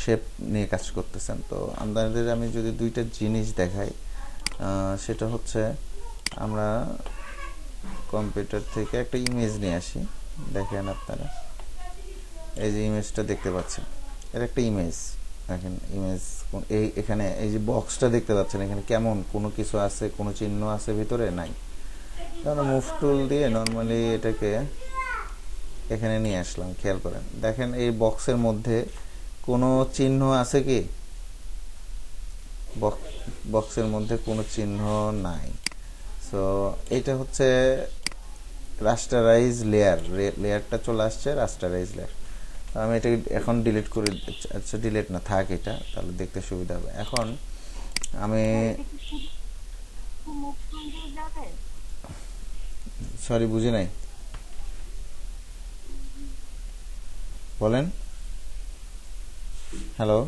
Shape নিয়ে কাজ করতেছেন। তো আপনাদের আমি যদি দুইটা জিনিস দেখাই, সেটা হচ্ছে আমরা কম্পিউটার থেকে একটা ইমেজ নিয়ে আসি। দেখেন আপনারা এই যে ইমেজটা দেখতে পাচ্ছেন, এর একটা ইমেজ। দেখেন ইমেজ এই এখানে এই যে বক্সটা দেখতে পাচ্ছেন, এখানে কেমন কোনো কিছু আছে, কোনো চিহ্ন আছে ভিতরে? নাই। তাহলে মুভ টুল দিয়ে নর্মালি এটাকে এখানে নিয়ে আসলাম। খেয়াল করেন, দেখেন এই বক্সের মধ্যে কোনো চিহ্ন আছে কি? বক্সের মধ্যে কোনো চিহ্ন নাই। সো এটা হচ্ছে রাস্টারাইজ লেয়ার, লেয়ারটা চলে আসছে রাস্টারাইজ লেয়ার। আমি এটা এখন ডিলিট করে, আচ্ছা ডিলিট না থাক, এটা তাহলে দেখতে সুবিধা হবে। এখন আমি সরি বুঝি নাই, বলেন। হ্যালো।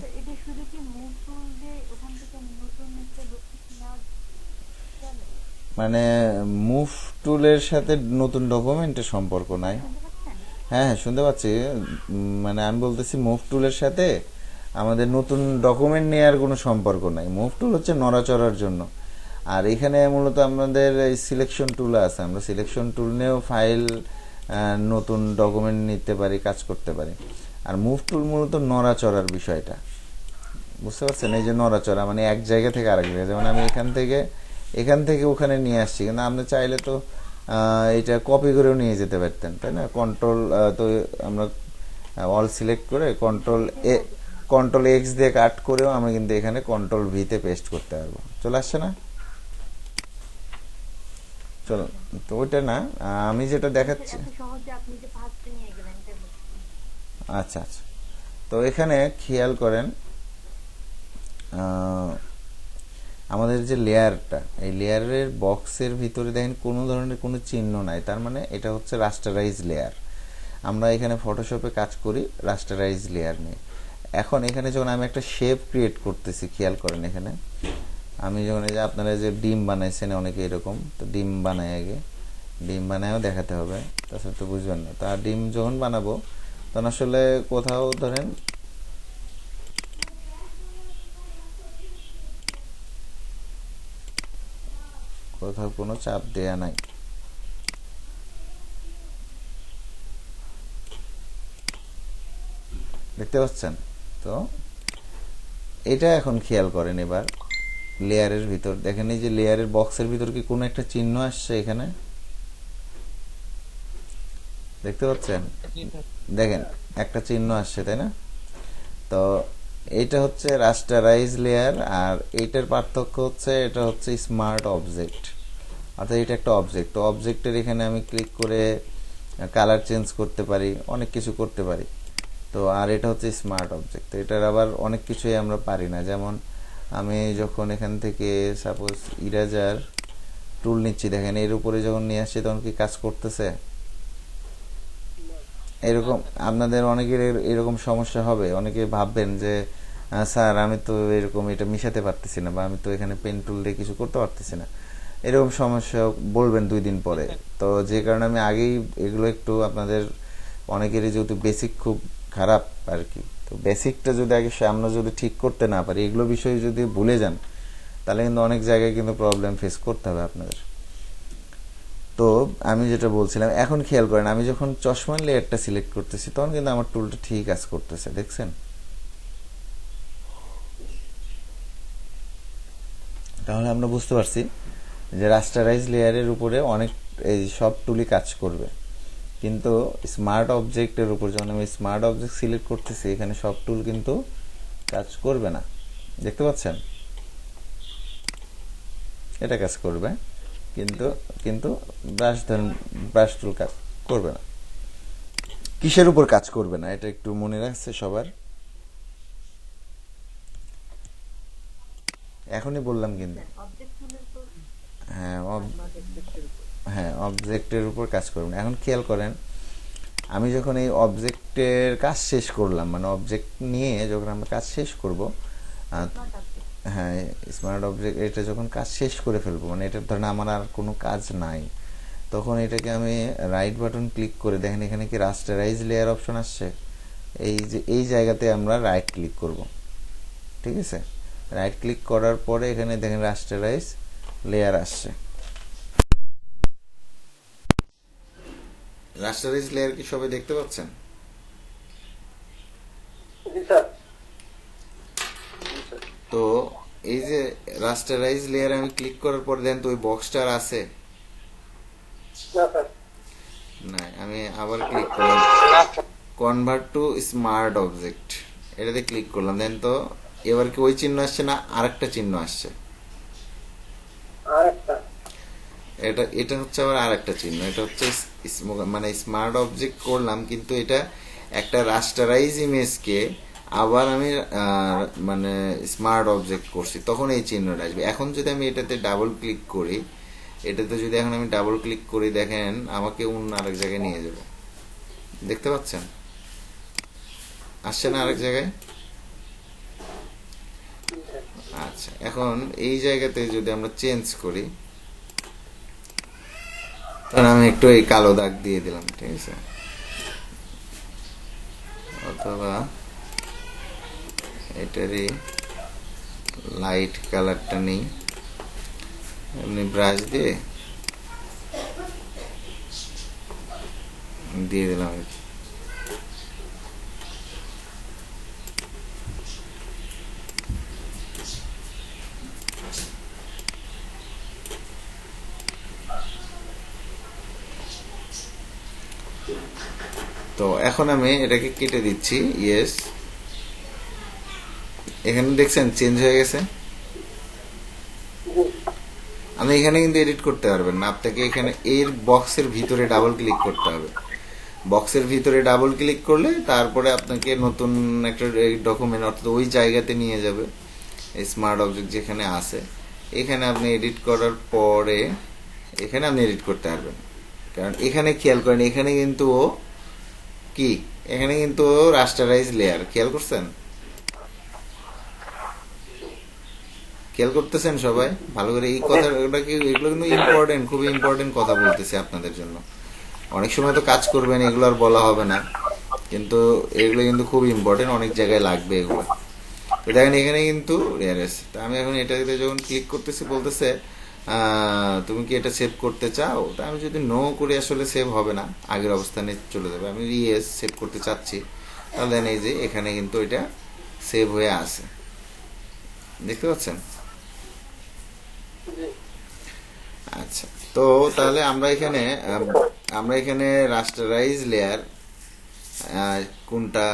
মানে মুভ টুলের সাথে নতুন ডকুমেন্টের সম্পর্ক নাই। হ্যাঁ হ্যাঁ শুনতে পাচ্ছি। মানে আমি বলতেছি মুভ টুলের সাথে আমাদের নতুন ডকুমেন্ট নেওয়ার কোনো সম্পর্ক নাই। মুভ টুল হচ্ছে নড়াচড়ার জন্য। আর এখানে মূলত আমাদের এই সিলেকশন টুল আছে, আমরা সিলেকশন টুল নিয়েও ফাইল, নতুন ডকুমেন্ট নিতে পারি, কাজ করতে পারি। আর মুভ টুল মূলত নড়াচড়ার বিষয়টা, বুঝতে পারছেন? এই যে নড়াচড়া মানে এক জায়গা থেকে আরেক জায়গায়, যেমন আমি এখান থেকে ওখানে নিয়ে আসছি, কিন্তু আপনি চাইলে তো এটা কপি করেও নিয়ে যেতে পারতেন, তাই না? কন্ট্রোল, তো আমরা অল সিলেক্ট করে কন্ট্রোল এক্স দিয়ে কাট করেও আমি কিন্তু এখানে কন্ট্রোল ভিতে পেস্ট করতে পারবো। চলে আসছে না? চলো, তো ওইটা না, আমি যেটা দেখাচ্ছি। আচ্ছা আচ্ছা, তো এখানে খেয়াল করেন, আমাদের যে লেয়ারটা, এই লেয়ারের বক্সের ভিতরে দেখেন কোনো ধরনের কোনো চিহ্ন নাই, তার মানে এটা হচ্ছে রাস্টারাইজ লেয়ার। আমরা এখানে ফটোশপে কাজ করি রাস্টারাইজ লেয়ার নিয়ে। এখন এখানে যখন আমি একটা শেপ ক্রিয়েট করতেছি, খেয়াল করেন এখানে আমি যখন, এই যে আপনারা যে ডিম বানাইছেন অনেকে এরকম, তো ডিম বানায় আগে, ডিম বানায়ও দেখাতে হবে, তাছাড়া তো বুঝবেন না। তা ডিম যখন বানাবো তখন আসলে কোথাও ধরেন কোথাও কোনো চাপ দেয়া নাই, দেখতে পাচ্ছেন? তো এটা এখন খেয়াল করেন এবার লেয়ারের ভিতর, দেখেন এই যে লেয়ারের বক্সের ভিতর কি কোনো একটা চিহ্ন আসছে এখানে? দেখতে পাচ্ছেন? দেখেন একটা চিহ্ন আসছে, তাই না? তো এইটা হচ্ছে রাস্টারাইজ লেয়ার, আর এইটার পার্থক্য হচ্ছে এটা হচ্ছে স্মার্ট অবজেক্ট। অর্থাৎ এটা একটা অবজেক্ট, তো অবজেক্টের এখানে আমি ক্লিক করে কালার চেঞ্জ করতে পারি, অনেক কিছু করতে পারি। তো আর এটা হচ্ছে স্মার্ট অবজেক্ট, তো এটার আবার অনেক কিছুই আমরা পারি না। যেমন আমি যখন এখান থেকে সাপোজ ইরেজার টুল নিচ্ছি, দেখেন এর উপরে যখন নিয়ে আসছি তখন কি কাজ করতেছে? এরকম আপনাদের অনেকের এরকম সমস্যা হবে, অনেকে ভাববেন যে স্যার আমি তো এরকম এটা মিশাতে পারতেছি না, বা আমি তো এখানে পেন টুল দিয়ে কিছু করতে পারতেছি না, এরকম সমস্যা বলবেন 2 দিন পরে। তো যে কারণে আমি আগেই এগুলো একটু আপনাদের, অনেকেরই যেহেতু বেসিক খুব খারাপ আর কি, তো বেসিকটা যদি আগে আমরা যদি ঠিক করতে না পারি, এগুলো বিষয়ে যদি ভুলে যান, তাহলে কিন্তু অনেক জায়গায় কিন্তু প্রবলেম ফেস করতে হবে আপনাদের। তো আমি যেটা বলছিলাম, এখন খেয়াল করেন আমি যখন চশমার লেয়ারটা সিলেক্ট করতেছি তখন কিন্তু আমার টুলটা ঠিক কাজ করতেছে, দেখছেন? তাহলে আমরা বুঝতে পারছি যে রাস্টারাইজ লেয়ারের উপরে অনেক, এই সব টুলই কাজ করবে, কিন্তু স্মার্ট অবজেক্টের উপর যখন আমি স্মার্ট অবজেক্ট সিলেক্ট করতেছি, এখানে সব টুল কিন্তু কাজ করবে না। দেখতে পাচ্ছেন? এটা কাজ করবে, কিন্তু কিন্তু ব্রাশ ধরেন, ব্রাশ টুল কাজ করবে না। কিসের উপর কাজ করবে না এটা একটু মনে রাখছে সবার? এখনই বললাম কিন্তু। হ্যাঁ হ্যাঁ অবজেক্টের উপর কাজ করবে না। এখন খেয়াল করেন আমি যখন এই অবজেক্টের কাজ শেষ করলাম, মানে অবজেক্ট নিয়ে যখন আমরা কাজ শেষ করব, হ্যাঁ স্মার্ট অবজেক্ট এটা যখন কাজ শেষ করে ফেলবো, মানে এটা ধরেন আমার আর কোনো কাজ নাই, তখন এটাকে আমি রাইট বাটন ক্লিক করে দেখেন এখানে কি রাস্টারাইজ লেয়ার অপশন আসছে? এই যে এই জায়গাতে আমরা রাইট ক্লিক করব, ঠিক আছে। রাইট ক্লিক করার পরে এখানে দেখেন রাস্টারাইজ লেয়ার আসছে। রাস্টারাইজ লেয়ার কি সবাই দেখতে পাচ্ছেন? তো এই যে রাস্টারাইজ লেয়ার আমি ক্লিক করার পর দেন তো ওই বক্সটা আর আছে না, আমি আবার ক্লিক করলাম কনভার্ট টু স্মার্ট অবজেক্ট, এটাতে ক্লিক করলাম, দেন তো এবার কি ওই চিহ্ন আসছে না আরেকটা চিহ্ন আসছে? এটা এটা হচ্ছে আবার আরেকটা চিহ্ন, এটা হচ্ছে মানে স্মার্ট অবজেক্ট করলাম, কিন্তু এটা একটা রাস্টারাইজ ইমেজকে আবার আমি মানে স্মার্ট অবজেক্ট করছি, তখন এই চিহ্নটা আসবে। এখন যদি আমি এটাতে ডাবল ক্লিক করি, এটাতে যদি এখন আমি ডাবল ক্লিক করি, দেখেন আমাকে অন্য আরেক জায়গায় নিয়ে যাবে, দেখতে পাচ্ছেন আসছে না আরেক জায়গায়? আচ্ছা, এখন এই জায়গাতে যদি আমরা চেঞ্জ করি, তখন আমি একটু এই কালো দাগ দিয়ে দিলাম, ঠিক আছে, অথবা এটারই লাইট কালারটা নেই, এমনি ব্রাশ দিয়ে দিয়ে দিলাম আর কি। তো এখন আমি এটাকে কেটে দিচ্ছি, ইয়েস। এখানে দেখছেন চেঞ্জ হয়ে গেছে। আমি এখানে কিন্তু এডিট করতে পারবেন না, আপনাকে এখানে এর বক্সের ভিতরে ডাবল ক্লিক করতে হবে। বক্সের ভিতরে ডাবল ক্লিক করলে তারপরে আপনাকে নতুন একটা ডকুমেন্ট অর্থাৎ ওই জায়গাতে নিয়ে যাবে, স্মার্ট অবজেক্ট যেখানে আছে, এখানে আপনি এডিট করার পরে এখানে আপনি এডিট করতে পারবেন। কারণ এখানে খেয়াল করেন, এখানে কিন্তু ও কি, এখানে কিন্তু ও রাস্টারাইজ লেয়ার, খেয়াল করছেন? খেয়াল করতেছেন সবাই ভালো করে? এই কথাটা কি, এগুলো কিন্তু ইম্পর্টেন্ট, খুবই ইম্পর্টেন্ট কথা বলতেছি আপনাদের জন্য। অনেক সময় তো কাজ করবেন, এগুলো আর বলা হবে না, কিন্তু এগুলো কিন্তু খুব ইম্পর্টেন্ট, অনেক জায়গায় লাগবে এগুলো। তো দেখেন এখানে কিন্তু লেয়ার আছে। তো আমি এখন এটাতে যখন ক্লিক করতেছি বলতেছে তুমি কি এটা সেভ করতে চাও? তা আমি যদি নো করি আসলে সেভ হবে না, আগের অবস্থানে চলে যাবে। আমি ইয়েস সেভ করতে চাচ্ছি, তাহলে এই যে এখানে কিন্তু এটা সেভ হয়ে আছে, দেখতে পাচ্ছেন? আচ্ছা, তো তাহলে আমরা এখানে রাস্টারাইজ লেয়ার কোনটা,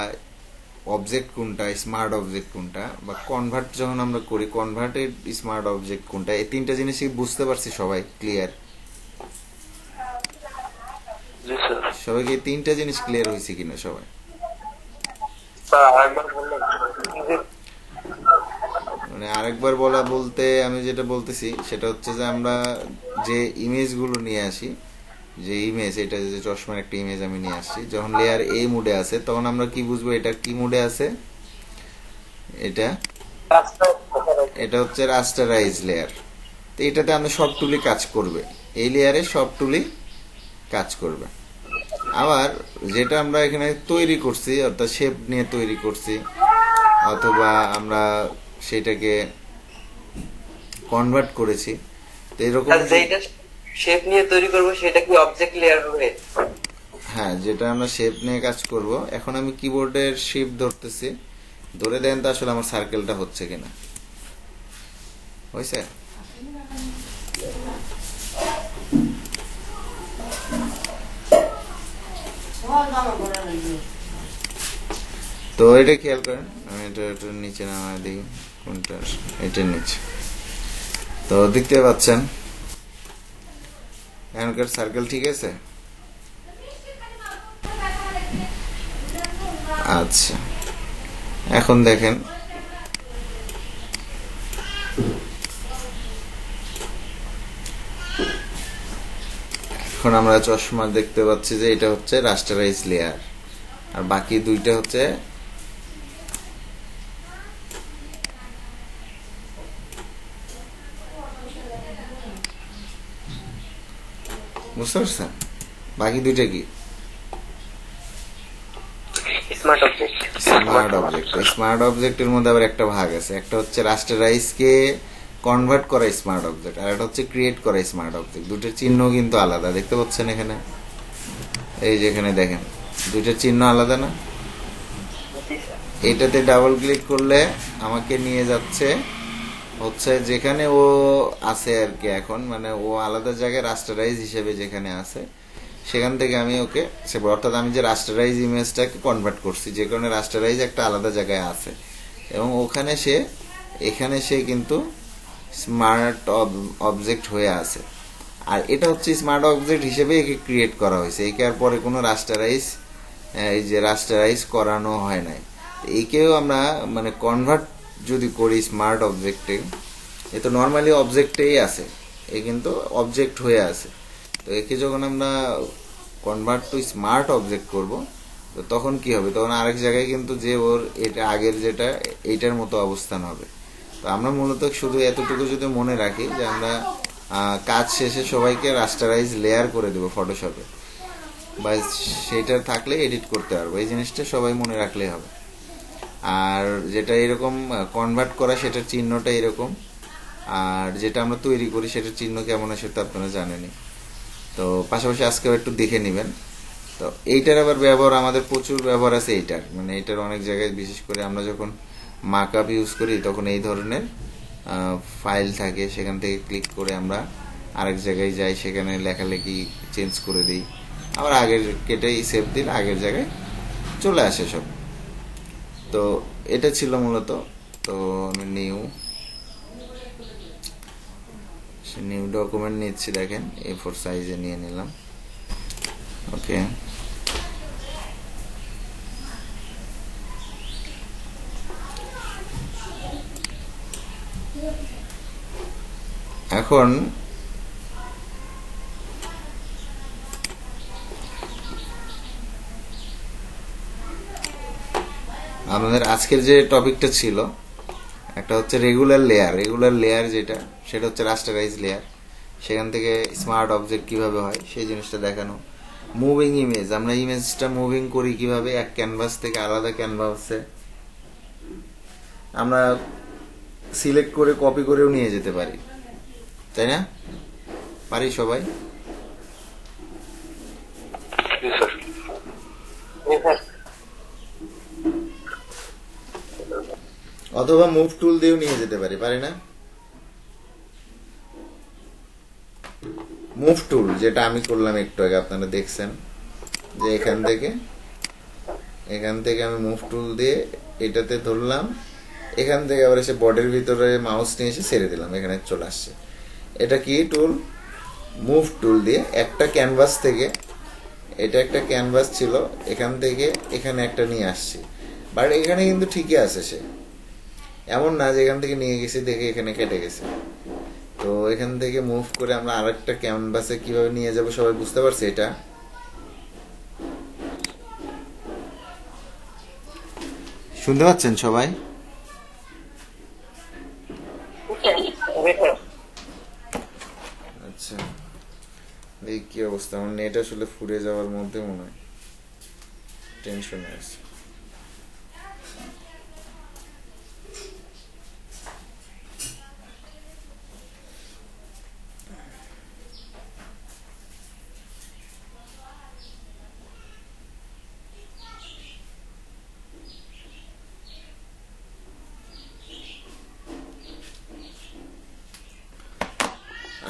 অবজেক্ট কোনটা, স্মার্ট অবজেক্ট কোনটা, বা কনভার্ট যখন আমরা করি কনভার্টেড স্মার্ট অবজেক্ট কোনটা, এই তিনটা জিনিসই বুঝতে পারছি সবাই, ক্লিয়ার? সবাইকে এই তিনটা জিনিস ক্লিয়ার হয়েছে কিনা সবাই? মানে আরেকবার বলা বলতে আমি যেটা বলতেছি সেটা হচ্ছে যে আমরা যে ইমেজগুলো নিয়ে আসি, যে ইমেজ, এটা যে চশমার একটা ইমেজ আমি নিয়ে আসছি, যখন লেয়ার এই মুডে আছে তখন আমরা কি বুঝবো এটা কি মুডে আছে? এটা এটা হচ্ছে রাস্টারাইজ লেয়ার। তো এটাতে আমরা সব টুলই কাজ করবে, এই লেয়ারে সব টুলই কাজ করবে। আবার যেটা আমরা এখানে তৈরি করছি অর্থাৎ শেপ নিয়ে তৈরি করছি, অথবা আমরা সেটাকে কনভার্ট করেছি, তো এরকম যেটা শেপ নিয়ে তৈরি করব সেটা কি অবজেক্ট লেয়ার হবে? হ্যাঁ, যেটা আমরা শেপ নিয়ে কাজ করব। এখন আমি কিবোর্ডের শিফট ধরতেছি, ধরে দেন তো আসলে আমার সার্কেলটা হচ্ছে কিনা, হয়েছে? তো এটা খেয়াল করেন, আমি এটার নিচে নামায় দিই, কোনটা, এটার নিচে, তো দেখতে পাচ্ছেন এখনকার সার্কেল ঠিক আছে। আচ্ছা, এখন দেখেন এখন আমরা চশমা দেখতে পাচ্ছি যে এটা হচ্ছে রাস্টারাইজ লেয়ার, আর বাকি দুইটা হচ্ছে বুঝতে পারছেন? বাকি দুইটা কি? Smart object. স্মার্ট অবজেক্টের মধ্যে আবার একটা ভাগ আছে, একটা হচ্ছে রাস্টারাইজ কে কনভার্ট করা স্মার্ট অবজেক্ট, আর একটা হচ্ছে ক্রিয়েট করা স্মার্ট অবজেক্ট। দুটোর চিহ্ন কিন্তু আলাদা, দেখতে পাচ্ছেন এখানে, এই যে এখানে দেখেন দুইটার চিহ্ন আলাদা না। এটাতে ডাবল ক্লিক করলে আমাকে নিয়ে যাচ্ছে হচ্ছে যেখানে ও আছে আর কি, এখন মানে ও আলাদা জায়গায় রাস্টারাইজ হিসেবে যেখানে আছে সেখান থেকে আমি ওকে অর্থাৎ আমি যে রাস্টারাইজ ইমেজটাকে কনভার্ট করছি, যে কারণে রাস্টারাইজ একটা আলাদা জায়গায় আছে, এবং ওখানে সে এখানে সে কিন্তু স্মার্ট অবজেক্ট হয়ে আছে। আর এটা হচ্ছে স্মার্ট অবজেক্ট হিসেবে একে ক্রিয়েট করা হয়েছে, একে আর পরে কোনো রাস্টারাইজ এই যে রাস্টারাইজ করানো হয় নাই। একেও আমরা মানে কনভার্ট যদি করি স্মার্ট অবজেক্টে, এ তো নর্মালি অবজেক্টেই আছে, এ কিন্তু অবজেক্ট হয়ে আছে। তো একে যখন আমরা কনভার্ট টু স্মার্ট অবজেক্ট করব, তো তখন কি হবে, তখন আরেক জায়গায় কিন্তু যে ওর এটা আগের যেটা এইটার মতো অবস্থান হবে। তো আমরা মূলত শুধু এতটুকু যদি মনে রাখি যে আমরা কাজ শেষে সবাইকে রাস্টারাইজ লেয়ার করে দেবো ফটোশপে, বা সেটা থাকলে এডিট করতে পারবো, এই জিনিসটা সবাই মনে রাখলেই হবে। আর যেটা এরকম কনভার্ট করা সেটার চিহ্নটা এরকম, আর যেটা আমরা তৈরি করি সেটার চিহ্ন কেমন হয় সেটা আপনারা জানেনই। তো পাশাপাশি আজকেও একটু দেখে নেবেন। তো এইটার আবার ব্যবহার আমাদের প্রচুর ব্যবহার আছে এইটার, মানে এইটার অনেক জায়গায়, বিশেষ করে আমরা যখন মার্কআপ ইউজ করি তখন এই ধরনের ফাইল থাকে, সেখান থেকে ক্লিক করে আমরা আরেক জায়গায় যাই, সেখানে লেখালেখি চেঞ্জ করে দিই, আবার আগের কেটেই সেভ দিলে আগের জায়গায় চলে আসে সব। তো এটা ছিল মূলত। তো আমি নিউ ডকুমেন্ট নিচ্ছি, দেখেন A4 সাইজে নিয়ে নিলাম। ওকে, এখন আমাদের আজকের যে টপিকটা ছিল একটা হচ্ছে রেগুলার লেয়ার যেটা, সেটা হচ্ছে রাস্টারাইজ লেয়ার, সেখান থেকে স্মার্ট অবজেক্ট কিভাবে হয় সেই জিনিসটা দেখানো। মুভিং ইমেজ, আমরা ইমেজটা মুভিং করি কিভাবে, এক ক্যানভাস থেকে আলাদা ক্যানভাসে আমরা সিলেক্ট করে কপি করেও নিয়ে যেতে পারি, তাই না? পারি সবাই? অথবা মুভ টুল দিয়েও নিয়ে যেতে পারি, পারি না? মুভ টুল যেটা আমি করলাম একটু আগে, আপনারা দেখছেন যে এখান থেকে আমি মুভ টুল দিয়ে এটাতে ধরলাম, এখান থেকে আবার এসে বডির ভিতরে মাউস নিয়ে এসে ছেড়ে দিলাম, এখানে চলে আসছে। এটা কি টুল? মুভ টুল দিয়ে একটা ক্যানভাস থেকে, এটা একটা ক্যানভাস ছিল, এখান থেকে এখানে একটা নিয়ে আসছি, বাট এখানে কিন্তু ঠিকই আছে, সে এমন না যে এখান থেকে নিয়ে গেছি দেখে এখানে কেটে গেছে। তো এখান থেকে মুভ করে আমরা আরেকটা ক্যানভাসে কিভাবে নিয়ে যাব সবাই বুঝতে পারছে এটা? শুনতে পাচ্ছেন সবাই? আচ্ছা, এই কি অবস্থা, আমার নেট আসলে ফুরে যাওয়ার মধ্যে মনে হয়, টেনশন আছে।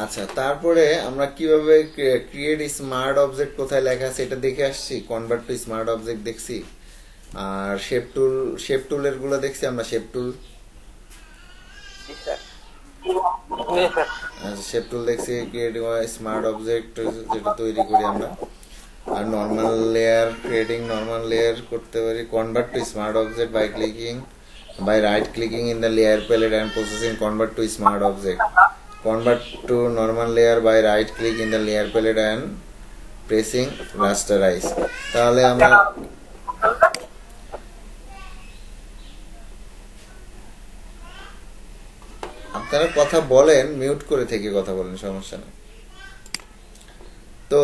আচ্ছা, তারপরে আমরা কিভাবে ক্রিয়েট স্মার্ট অবজেক্ট কোথায় লেখা আছে এটা দেখে আসছি, কনভার্ট টু স্মার্ট অবজেক্ট দেখছি, আর শেপ টুলের গুলো দেখছি আমরা, শেপ টুল দেখছি, ক্রিয়েটিং স্মার্ট অবজেক্ট যেটা তৈরি করি আমরা। আর normal layer, creating normal layer করতে পারি, convert to smart object by right clicking in the layer palette and processing convert to smart object, convert to normal layer by right click in the layer palette and pressing rasterize। তাহলে আমরা আপনারা কথা বলেন, mute করে থেকে কথা বলেন, সমস্যা নেই। তো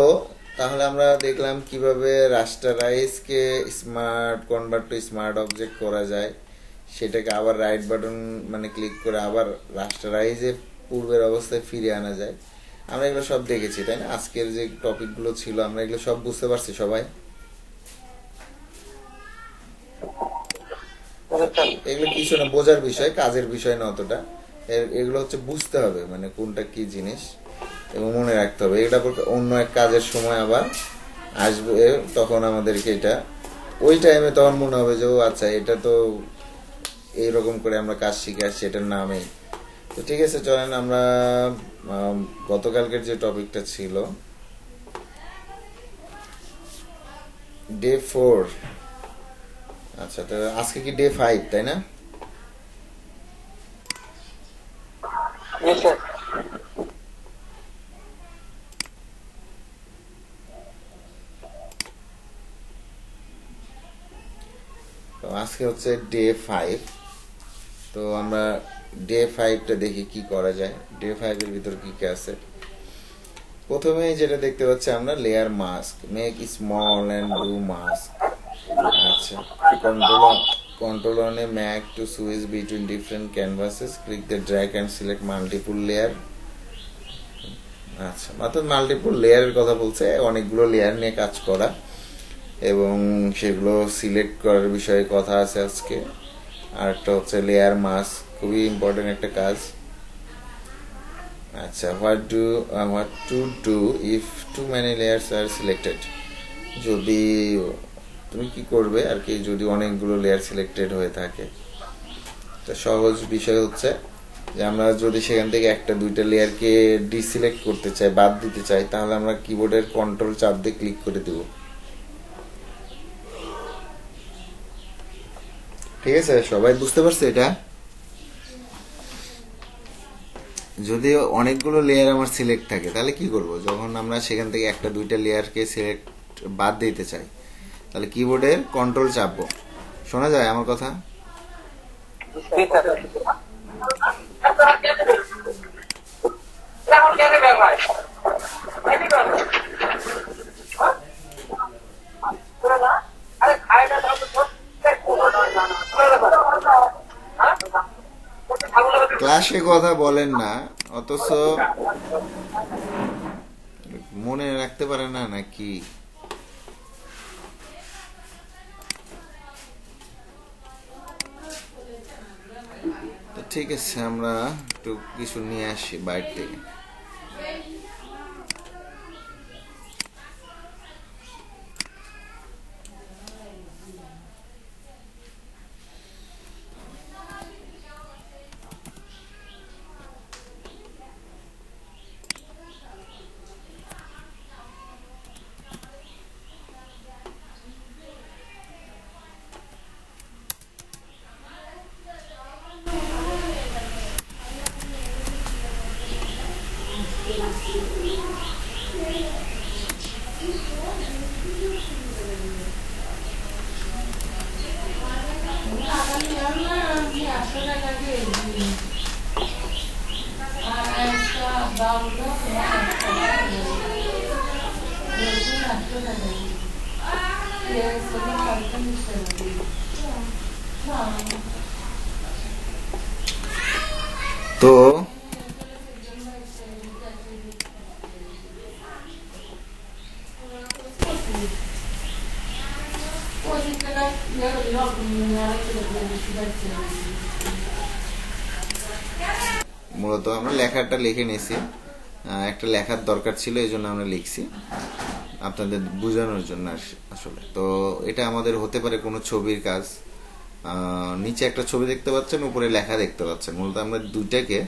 তাহলে আমরা দেখলাম কিভাবে রাস্টারাইজকে smart convert to smart object করা যায়, সেটাকে আবার রাইট বাটন মানে ক্লিক করে আবার রাস্টারাইজে পূর্বের অবস্থায় ফিরে আনা যায়। আমরা এগুলো সব দেখেছি, তাই না? আজকের যে টপিকগুলো ছিল আমরা এগুলো সব বুঝতে পারছি সবাই। এগুলো কিছু না, বোঝার বিষয়, কাজের বিষয় না অতটা। এগুলো হচ্ছে বুঝতে হবে মানে কোনটা কি জিনিস এবং মনে রাখতে হবে। এটা অন্য এক কাজের সময় আবার আসবে, তখন আমাদেরকে এটা ওই টাইমে তখন মনে হবে যে ও আচ্ছা এটা তো এইরকম করে আমরা কাজ শিখে আসছি এটার নামেই। তো ঠিক আছে, চলেন আমরা গতকালকের যে টপিকটা ছিল ডে 4। আচ্ছা, তো আজকে কি ডে 5, তাই না? Yes, sir. তো আজকে হচ্ছে ডে 5। তো আমরা ডে 5টা দেখি কি করা যায়। ডে 5 এর ভিতর কি কি আছে। প্রথমে যেটা দেখতে পাচ্ছি আমরা layer mask, make small and do mask. আচ্ছা, control on a Mac to switch between different canvases, click the drag and select multiple layer. আচ্ছা, মাত্র মাল্টিপল লেয়ারের কথা বলছে, অনেকগুলো লেয়ার নিয়ে কাজ করা এবং সেগুলো সিলেক্ট করার বিষয়ে কথা আছে আজকে। আর একটা হচ্ছে লেয়ার মাস্ক, খুবই ইম্পর্টেন্ট একটা কাজ। আচ্ছা, what to do if too many layers are selected. যদি তুমি কি করবে আর কি যদি অনেকগুলো লেয়ার সিলেক্টেড হয়ে থাকে। তো সহজ বিষয় হচ্ছে যে আমরা যদি সেখান থেকে একটা দুইটা লেয়ারকে ডিসিলেক্ট করতে চাই, বাদ দিতে চাই, তাহলে আমরা কিবোর্ডের কন্ট্রোল চাপ দিয়ে ক্লিক করে দেব। ঠিক আছে, সবাই বুঝতে পারছে এটা? যদি অনেকগুলো লেয়ার আমার সিলেক্ট থাকে তাহলে কি করব, যখন আমরা সেখান থেকে একটা দুইটা লেয়ারকে সিলেক্ট বাদ দিতে চাই তাহলে কিবোর্ডের কন্ট্রোল চাপবো। শোনা যায় আমার কথা? Yes, sir. ক্লাসে কথা বলেন না অথচ মনে রাখতে পারে না নাকি? তো ঠিক আছে, আমরা একটু কিছু নিয়ে আসি বাইরে থেকে। তো মূলত আমরা লেখাটা লিখে নিয়েছি, একটা লেখার দরকার ছিল এই জন্য আমরা লিখছি আপনাদের বোঝানোর জন্য আসলে। তো এটা আমাদের হতে পারে কোনো ছবির কাজ। নিচে একটা ছবি দেখতে পাচ্ছেন, উপরে লেখা দেখতে পাচ্ছেন। মূলত আমরা দুইটাকে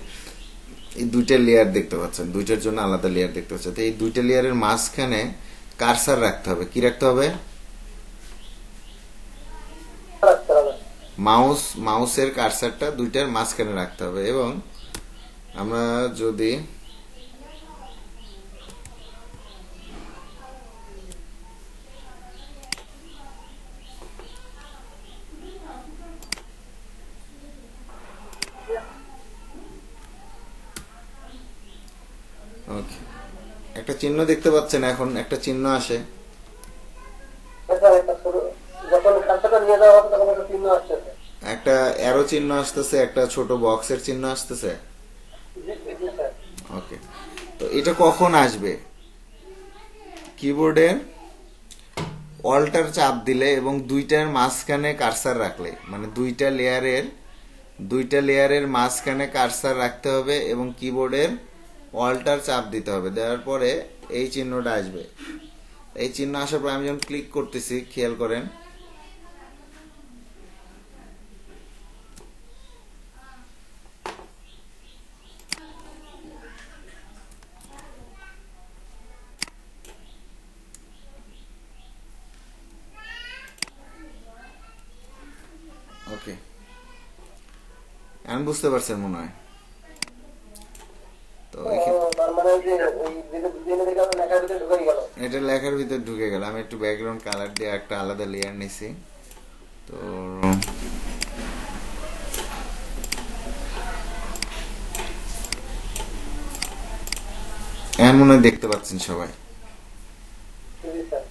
এই দুইটা লেয়ার দেখতে পাচ্ছেন, দুইটার জন্য আলাদা লেয়ার দেখতে পাচ্ছেন। তো এই দুইটা লেয়ারের মাঝখানে কারসার রাখতে হবে। কি রাখতে হবে? মাউসের কারসারটা দুইটার মাঝখানে রাখতে হবে। এবং আমরা যদি ওকে একটা চিহ্ন দেখতে পাচ্ছেন, এখন একটা চিহ্ন আসে। যখন কাজটা নিয়ে যাওয়া হবে তখন একটা চিহ্ন আসতেছে। একটা অ্যারো চিহ্ন আসতেছে, একটা ছোট বক্সের চিহ্ন আসতেছে। জি জি স্যার। ওকে, তো এটা কখন আসবে? কিবোর্ডের অল্টার চাপ দিলে এবং দুইটার মাঝখানে কার্সার রাখলে, মানে দুইটা লেয়ারের মাঝখানে কার্সার রাখতে হবে এবং কিবোর্ডের অল্টার চাপ দিতে হবে। দেওয়ার পরে এই চিহ্নটা আসবে। এই চিহ্ন আসার পর আমি যখন ক্লিক করতেছি, খেয়াল করেন, ওকে, এখন বুঝতে পারছেন মনে হয়। তো তার মানে ওই যে ওই জেনে দেখে আমার লেখার ভিতরে ঢুকে গেল। এটা লেখার ভিতর ঢুকে গেল। আমি একটু ব্যাকগ্রাউন্ড কালার দিয়ে একটা আলাদা লেয়ার নিছি। তো এখন মনে হয় দেখতে পাচ্ছেন সবাই। জি স্যার।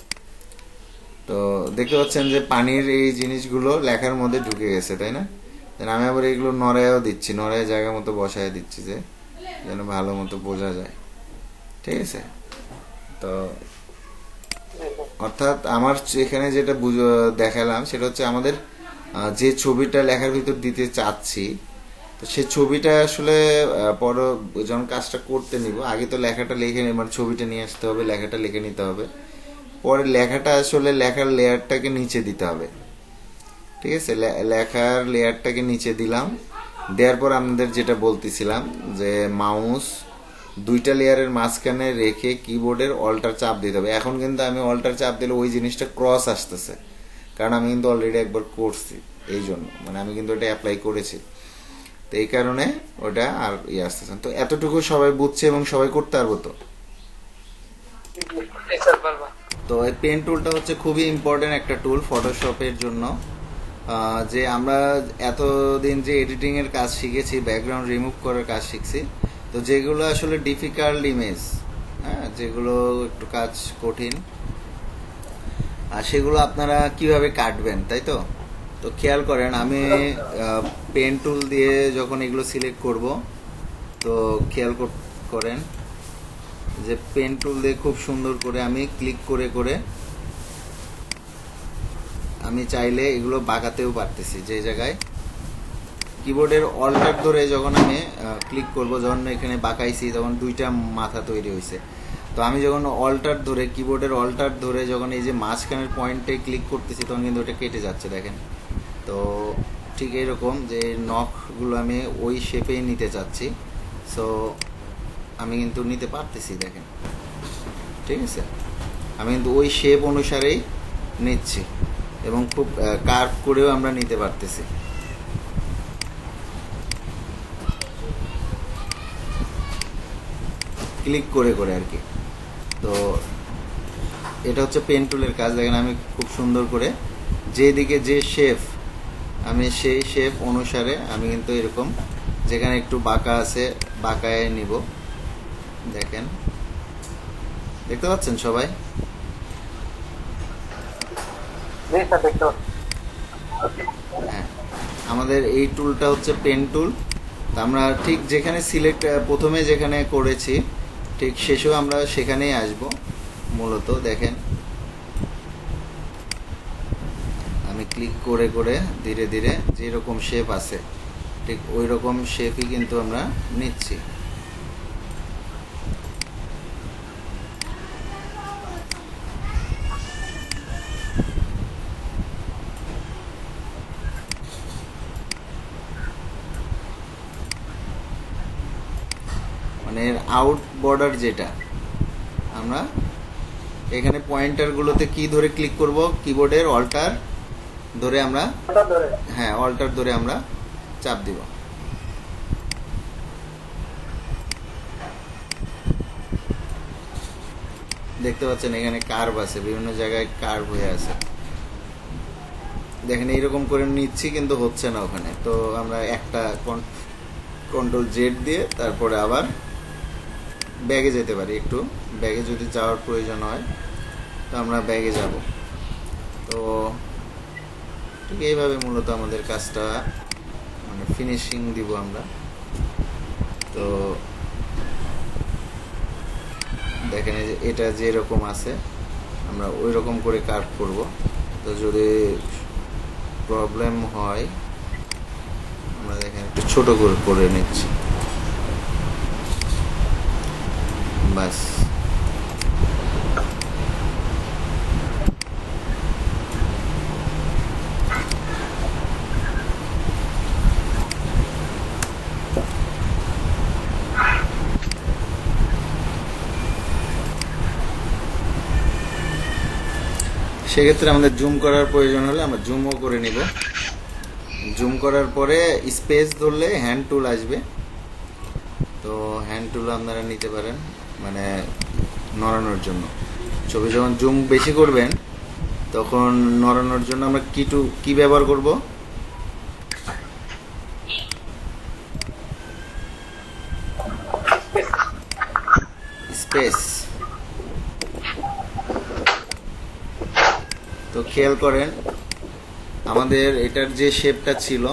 তো দেখতে পাচ্ছেন যে পানির এই জিনিসগুলো লেখার মধ্যে ঢুকে গেছে, তাই না? দেন আমি আবার এগুলো নড়াইও দিচ্ছি, নড়াই জায়গা মতো বসায় দিচ্ছি যে যেন ভালো মতো বোঝা যায়। ঠিক আছে? তো অর্থাৎ আমার এখানে যেটা দেখালাম সেটা হচ্ছে আমাদের যে ছবিটা লেখার ভিতর দিতে চাচ্ছি, তো সেই ছবিটা আসলে পরে যখন কাজটা করতে নিব, আগে তো লেখাটা লিখে মানে ছবিটা নিয়ে আসতে হবে, লেখাটা লিখে নিতে হবে, পরে লেখাটা আসলে লেখার লেয়ারটাকে নিচে দিতে হবে। ঠিক আছে? লেখার লেয়ারটাকে নিচে দিলাম, দেওয়ার পর আমাদের যেটা বলতেছিলাম যে মাউস দুইটা লেয়ারের মাঝখানে রেখে কিবোর্ডের অল্টার চাপ দিতে হবে। এখন কিন্তু আমি অল্টার চাপ দিলে ওই জিনিসটা ক্রস আসতেছে, কারণ আমি কিন্তু অলরেডি একবার করছি, এই জন্য মানে আমি কিন্তু ওটা অ্যাপ্লাই করেছি। তো এই কারণে ওটা আর আসতেছে। তো এতটুকু সবাই বুঝছে এবং সবাই করতে পারবো তো? স্যার পারবা। তো এই পেন টুলটা হচ্ছে খুবই ইম্পর্টেন্ট একটা টুল ফটোশপের জন্য। যে আমরা এতদিন যে এডিটিং এর কাজ শিখেছি, ব্যাকগ্রাউন্ড রিমুভ করার কাজ শিখছি, তো যেগুলো আসলে ডিফিকাল্ট ইমেজ, হ্যাঁ, যেগুলো একটু কাজ কঠিন, আর সেগুলো আপনারা কিভাবে কাটবেন, তাই তো? তো খেয়াল করেন, আমি পেন টুল দিয়ে যখন এগুলো সিলেক্ট করব, তো খেয়াল করেন যে পেন টুল দিয়ে খুব সুন্দর করে আমি ক্লিক করে করে আমি চাইলে এগুলো বাঁকাতেও পারতেছি। যে জায়গায় কিবোর্ডের অল্টার ধরে যখন আমি ক্লিক করব, যখন এখানে বাঁকাইছি তখন দুইটা মাথা তৈরি হয়েছে। তো আমি যখন অল্টার ধরে কিবোর্ডের অল্টার ধরে যখন এই যে মাঝখানের পয়েন্টে ক্লিক করতেছি, তখন কিন্তু ওটা কেটে যাচ্ছে, দেখেন। তো ঠিক এরকম যে নখগুলো আমি ওই শেপেই নিতে চাচ্ছি, সো আমি কিন্তু নিতে পারতেছি, দেখেন। ঠিক আছে? আমি কিন্তু ওই শেপ অনুসারেই নিচ্ছি এবং খুব কার্ভ করেও আমরা নিতে পারতেছি। ক্লিক করে করে আর কি। তো এটা হচ্ছে পেন টুলের কাজ। দেখেন আমি খুব সুন্দর করে যেদিকে যে শেপ, আমি সেই শেপ অনুসারে আমি কিন্তু এরকম যেখানে একটু বাঁকা আছে বাঁকায় নিব। দেখেন, দেখতে পাচ্ছেন সবাই? জি স্যার, দেখতে পাচ্ছি। হ্যাঁ, আমাদের এই টুলটা হচ্ছে পেন টুল। তো আমরা ঠিক যেখানে সিলেক্ট প্রথমে যেখানে করেছি ঠিক শেষেও আমরা সেখানেই আসব মূলত। দেখেন আমি ক্লিক করে করে ধীরে ধীরে যেরকম শেপ আছে ঠিক ওই রকম শেপই কিন্তু আমরা নিচ্ছি। মানে এর আউট বর্ডার যেটা, আমরা এখানে পয়েন্টারগুলোতে কি ধরে ক্লিক করব, কিবোর্ডের অল্টার ধরে আমরা, ওটা ধরে। হ্যাঁ, অল্টার ধরে আমরা চাপ দিব। দেখতে পাচ্ছেন এখানে কার্ভ আছে, বিভিন্ন জায়গায় কার্ভ হয়ে আছে। দেখেন এইরকম করে নিচ্ছি কিন্তু হচ্ছে না ওখানে। তো আমরা একটা কন্ট্রোল জেড দিয়ে তারপরে আবার ব্যাগে যেতে পারি, একটু ব্যাগে যদি যাওয়ার প্রয়োজন হয় তো আমরা ব্যাগে যাব। তো ঠিক এইভাবে মূলত আমাদের কাজটা মানে ফিনিশিং দিব আমরা। তো দেখেন এই যে এটা যেরকম আছে আমরা ওই রকম করে কাট করব। তো যদি প্রবলেম হয় আমরা দেখেন একটু ছোট করে করে নিচ্ছি, বাস। সেক্ষেত্রে আমাদের জুম করার প্রয়োজন হলে আমরা জুমও করে নিব। জুম করার পরে স্পেস ধরলে হ্যান্ড টুল আসবে, তো হ্যান্ড টুল আপনারা নিতে পারেন মানে নড়ানোর জন্য। ছবি যখন জুম বেশি করবেন তখন নড়ানোর জন্য আমরা কি ব্যবহার করব, স্পেস। তো খেয়াল করেন আমাদের এটার যে শেপটা ছিল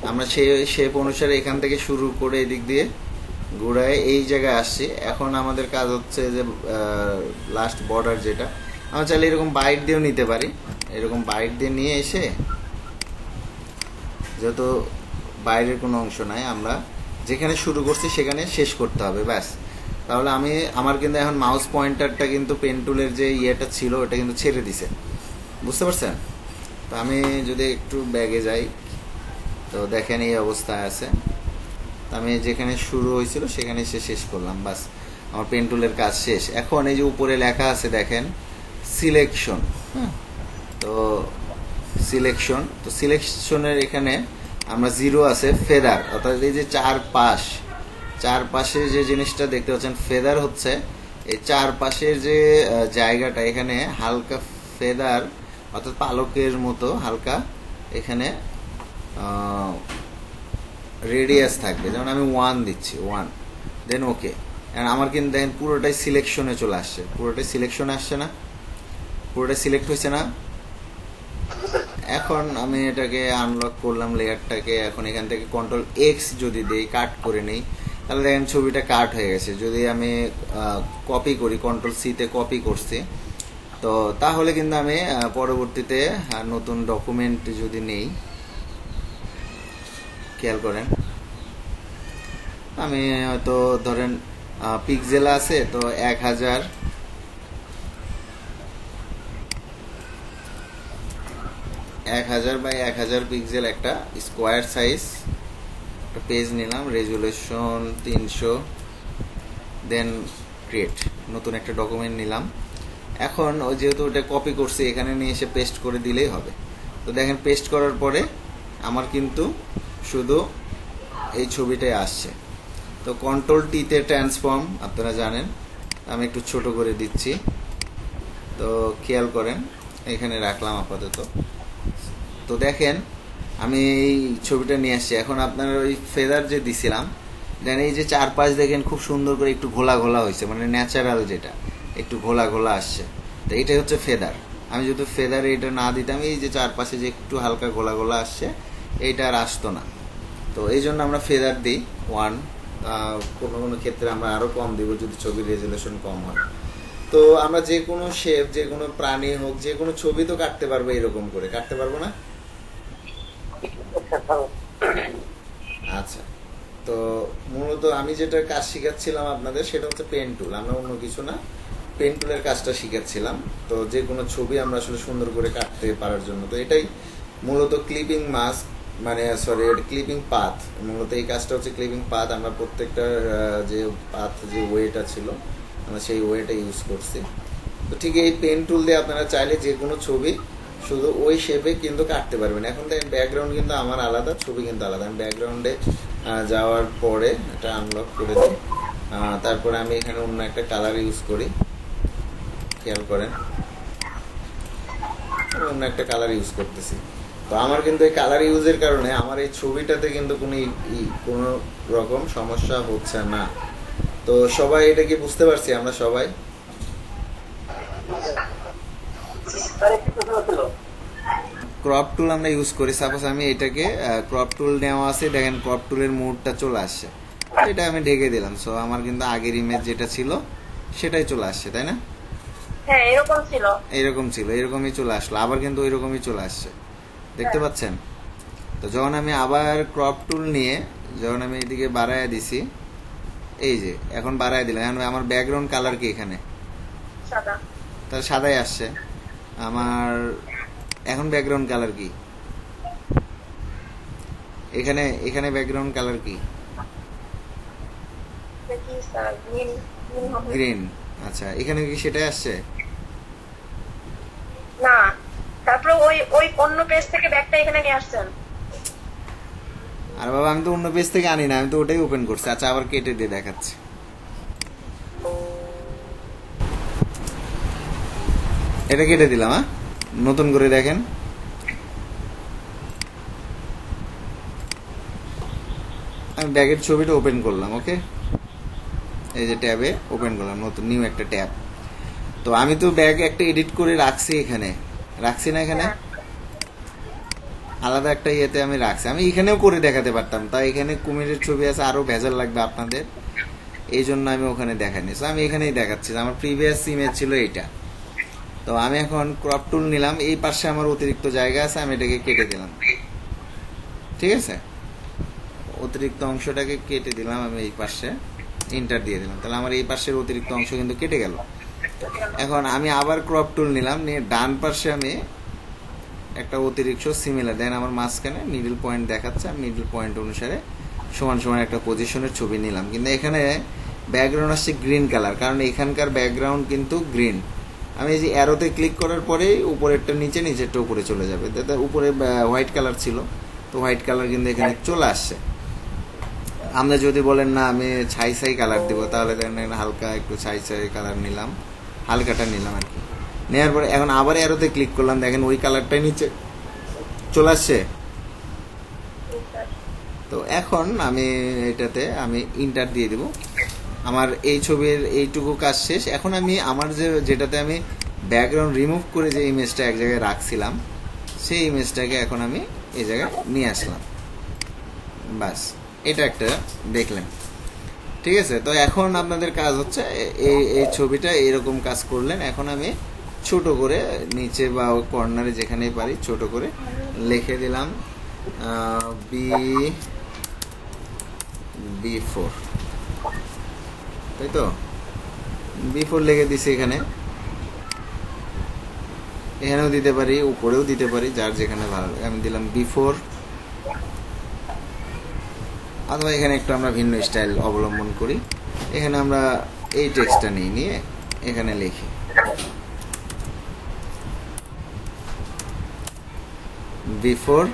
আমরা সেই শেপ অনুসারে এখান থেকে শুরু করে এদিক দিয়ে ঘুরায় এই জায়গায় আসছি। এখন আমাদের কাজ হচ্ছে যে লাস্ট বর্ডার যেটা আমরা চাইলে এরকম বাইট দিয়েও নিতে পারি। এরকম বাইট দিয়ে নিয়ে এসে যত বাইরের কোনো অংশ নাই আমরা যেখানে শুরু করছি সেখানে শেষ করতে হবে, ব্যাস। তাহলে আমার কিন্তু এখন মাউস পয়েন্টারটা কিন্তু পেন টুলের যে ইয়েটা ছিল ওটা কিন্তু ছেড়ে দিছে, বুঝতে পারছেন? তো আমি যদি একটু ব্যাগে যাই তো দেখেন এই অবস্থায় আছে। আমি যেখানে শুরু হয়েছিল সেখানে এসে শেষ করলাম, বাস। আমার পেন টুলের কাজ শেষ। এখন এই যে উপরে লেখা আছে দেখেন সিলেকশন। তো সিলেকশনের এখানে আমরা 0 আছে ফেদার, অর্থাৎ এই যে চারপাশে যে জিনিসটা দেখতে পাচ্ছেন ফেদার হচ্ছে এই চারপাশের যে জায়গাটা, এখানে হালকা ফেদার অর্থাৎ পালকের মতো হালকা এখানে রেডিয়াস থাকবে। যেমন আমি 1 দিচ্ছি, 1 দেন ওকে। আমার কিন্তু দেখেন পুরোটাই সিলেকশনে চলে আসছে, পুরোটাই সিলেকশনে আসছে না, পুরোটাই সিলেক্ট হয়েছে না। এখন আমি এটাকে আনলক করলাম লেয়ারটাকে। এখন এখান থেকে কন্ট্রোল এক্স যদি দেই, কাট করে নেই, তাহলে দেখেন ছবিটা কাট হয়ে গেছে। যদি আমি কপি করি, কন্ট্রোল সিতে কপি করছি, তো তাহলে কিন্তু আমি পরবর্তীতে নতুন ডকুমেন্ট যদি নেই, খেয়াল করেন আমি হয়তো ধরেন পিক্সেল আছে তো 1000 বাই 1000 পিক্সেল একটা স্কোয়ার সাইজ একটা পেজ নিলাম, রেজুলেশন 300, দেন ক্রিয়েট, নতুন একটা ডকুমেন্ট নিলাম। এখন ওই যেহেতু ওটা কপি করছি এখানে নিয়ে এসে পেস্ট করে দিলেই হবে। তো দেখেন পেস্ট করার পরে আমার কিন্তু শুধু এই ছবিটাই আসছে। তো কন্ট্রোল টিতে ট্রান্সফর্ম আপনারা জানেন, আমি একটু ছোট করে দিচ্ছি। তো খেয়াল করেন এখানে রাখলাম আপাতত। তো দেখেন আমি এই ছবিটা নিয়ে আসছি। এখন আপনারা ওই ফেদার যে দিছিলাম দেন এই যে চারপাশ দেখেন খুব সুন্দর করে একটু ঘোলা ঘোলা হয়েছে, মানে ন্যাচারাল যেটা একটু ঘোলা ঘোলা আসছে। তো এইটাই হচ্ছে ফেদার। আমি যদি ফেদারে এটা না দিতাম, এই যে চারপাশে যে একটু হালকা ঘোলা ঘোলা আসছে এইটা আর আসতো না। তো এই জন্য আমরা ফেদার দিই 1, কোনো কোনো ক্ষেত্রে আমরা আরো কম দিব যদি ছবির রেজুলেশন কম হয়। তো আমরা যে কোনো শেপ, যে কোনো প্রাণী হোক, যে কোনো ছবি তো কাটতে পারবো, এরকম করে কাটতে পারবো না? আচ্ছা, তো মূলত আমি যেটা কাজ শিখাচ্ছিলাম আপনাদের সেটা হচ্ছে পেন টুল, আমরা অন্য কিছু না, পেন টুলের কাজটা শিখাচ্ছিলাম। তো যে কোনো ছবি আমরা আসলে সুন্দর করে কাটতে পারার জন্য, তো এটাই মূলত ক্লিপিং মাস্ক, মানে সরি ক্লিপিং পাথ। মূলত এই কাজটা হচ্ছে ক্লিপিং পাথ। আমরা প্রত্যেকটা যে পাথ যে ওয়েটা ছিল আমরা সেই ওয়েটা ইউজ করছি। তো ঠিক এই পেন টুল দিয়ে আপনারা চাইলে যে কোনো ছবি শুধু ওই শেপে কিন্তু কাটতে পারবেন। এখন দেখেন ব্যাকগ্রাউন্ড কিন্তু আমার আলাদা, ছবি কিন্তু আলাদা। আমি ব্যাকগ্রাউন্ডে যাওয়ার পরে এটা আনলক করে দিই, তারপরে আমি এখানে অন্য একটা কালার ইউজ করি, খেয়াল করেন অন্য একটা কালার ইউজ করতেছি। তো আমার কিন্তু এই কালার ইউজের কারণে আমার এই ছবিটাতে কিন্তু কোনো রকম সমস্যা হচ্ছে না। তো সবাই এটা কি বুঝতে পারছি আমরা সবাই? স্যার একটি প্রশ্ন ছিল। ক্রপ টুল আমরা ইউজ করি, সাপোজ আমি এটাকে ক্রপ টুল নেওয়া আছে, দেখেন ক্রপ টুলের মোডটা চলে আসছে, এটা আমি ঢেকে দিলাম, সো আমার কিন্তু আগের ইমেজ যেটা ছিল সেটাই চলে আসছে, তাই না? হ্যাঁ এরকম ছিল। এরকম ছিল, এরকমই চলে আসলো, আবার কিন্তু ওইরকমই চলে আসছে, দেখতে পাচ্ছেন? তো যখন আমি আবার ক্রপ টুল নিয়ে যখন আমি এদিকে বাড়ায় দিছি, এই যে এখন বাড়ায় দিলাম, এখন আমার ব্যাকগ্রাউন্ড কালার কি এখানে? সাদা। তাহলে সাদাই আসছে আমার। এখন ব্যাকগ্রাউন্ড কালার কি এখানে? এখানে ব্যাকগ্রাউন্ড কালার কি? দেখি স্যার গ্রিন গ্রিন হবে। গ্রিন। আচ্ছা, এখানে কি সেটাই আসছে? না, তারপরে ওই ওই অন্য পেজ থেকে ব্যাগটা এখানে নিয়ে আসছেন। আর বাবা আমি তো অন্য পেজ থেকে আনি না, আমি তো ওটাই ওপেন করছি। আচ্ছা, আবার কেটে দিয়ে দেখাচ্ছি। এটা কেটে দিলাম, হ্যাঁ, নতুন করে দেখেন। আমি ব্যাগের ছবিটা ওপেন করলাম, ওকে, এই যে ট্যাবে ওপেন করলাম, নতুন নিউ একটা ট্যাব। তো আমি তো ব্যাগ একটা এডিট করে রাখছি, এখানে রাখছি না? এখানে আলাদা একটা ইয়েতে আমি রাখছি, আমি এখানেও করে দেখাতে পারতাম, তাই এখানে কুমিরের ছবি আছে, আরো ভেজাল লাগবে আপনাদের, এই জন্য আমি ওখানে দেখাইনি। So, আমি এখানেই দেখাচ্ছি, আমার প্রিভিয়াস ইমেজ ছিল এইটা। তো আমি এখন ক্রপ টুল নিলাম, এই পাশে আমার অতিরিক্ত জায়গা আছে, আমি এটাকে কেটে দিলাম, ঠিক আছে? অতিরিক্ত অংশটাকে কেটে দিলাম আমি, এই পাশে ইন্টার দিয়ে দিলাম, তাহলে আমার এই পাশের অতিরিক্ত অংশ কিন্তু কেটে গেল। এখন আমি আবার ক্রপ টুল নিলাম, নিয়ে ডান পাশে আমি একটা অতিরিক্ত সিমিলার, দেন আমার মাঝখানে মিডল পয়েন্ট দেখাচ্ছে, মিডল পয়েন্ট অনুসারে সমান সমান একটা পজিশনের ছবি নিলাম। কিন্তু এখানে ব্যাকগ্রাউন্ড আসছে গ্রিন কালার, কারণ এখানকার ব্যাকগ্রাউন্ড কিন্তু গ্রিন। আমি এই যে অ্যারোতে ক্লিক করার পরেই উপরেরটা নিচে, নিচেরটা উপরে চলে যাবে। উপরে হোয়াইট কালার ছিল, তো হোয়াইট কালার কিন্তু এখানে চলে আসছে। আমরা যদি বলেন না আমি ছাই ছাই কালার দিব, তাহলে দেখেন হালকা একটু ছাই ছাই কালার নিলাম, হালকাটা নিলাম আর কি। নেওয়ার পরে এখন আবার অ্যারোতে ক্লিক করলাম, দেখেন ওই কালারটাই নিচে চলে আসছে। তো এখন আমি এটাতে আমি ইন্টার দিয়ে দিব, আমার এই ছবির এইটুকু কাজ শেষ। এখন আমি আমার যেটাতে আমি ব্যাকগ্রাউন্ড রিমুভ করে যে ইমেজটা এক জায়গায় রাখছিলাম, সেই ইমেজটাকে এখন আমি এই জায়গায় নিয়ে আসলাম, বাস, এটা একটা দেখলেন, ঠিক আছে? তো এখন আপনাদের কাজ হচ্ছে এই এই ছবিটা এইরকম কাজ করলেন। এখন আমি ছোট করে নিচে বা কর্নারে যেখানেই পারি ছোট করে লিখে দিলাম B4, তাই তো? B4 লিখে দিছি, এখানে এখানেও দিতে পারি, উপরেও দিতে পারি, যার যেখানে ভালো লাগে। আমি দিলাম B4, অথবা এখানে একটু আমরা ভিন্ন স্টাইল অবলম্বন করি। এখানে আমরা এই টেক্সটটা নিয়ে এখানে লিখি B4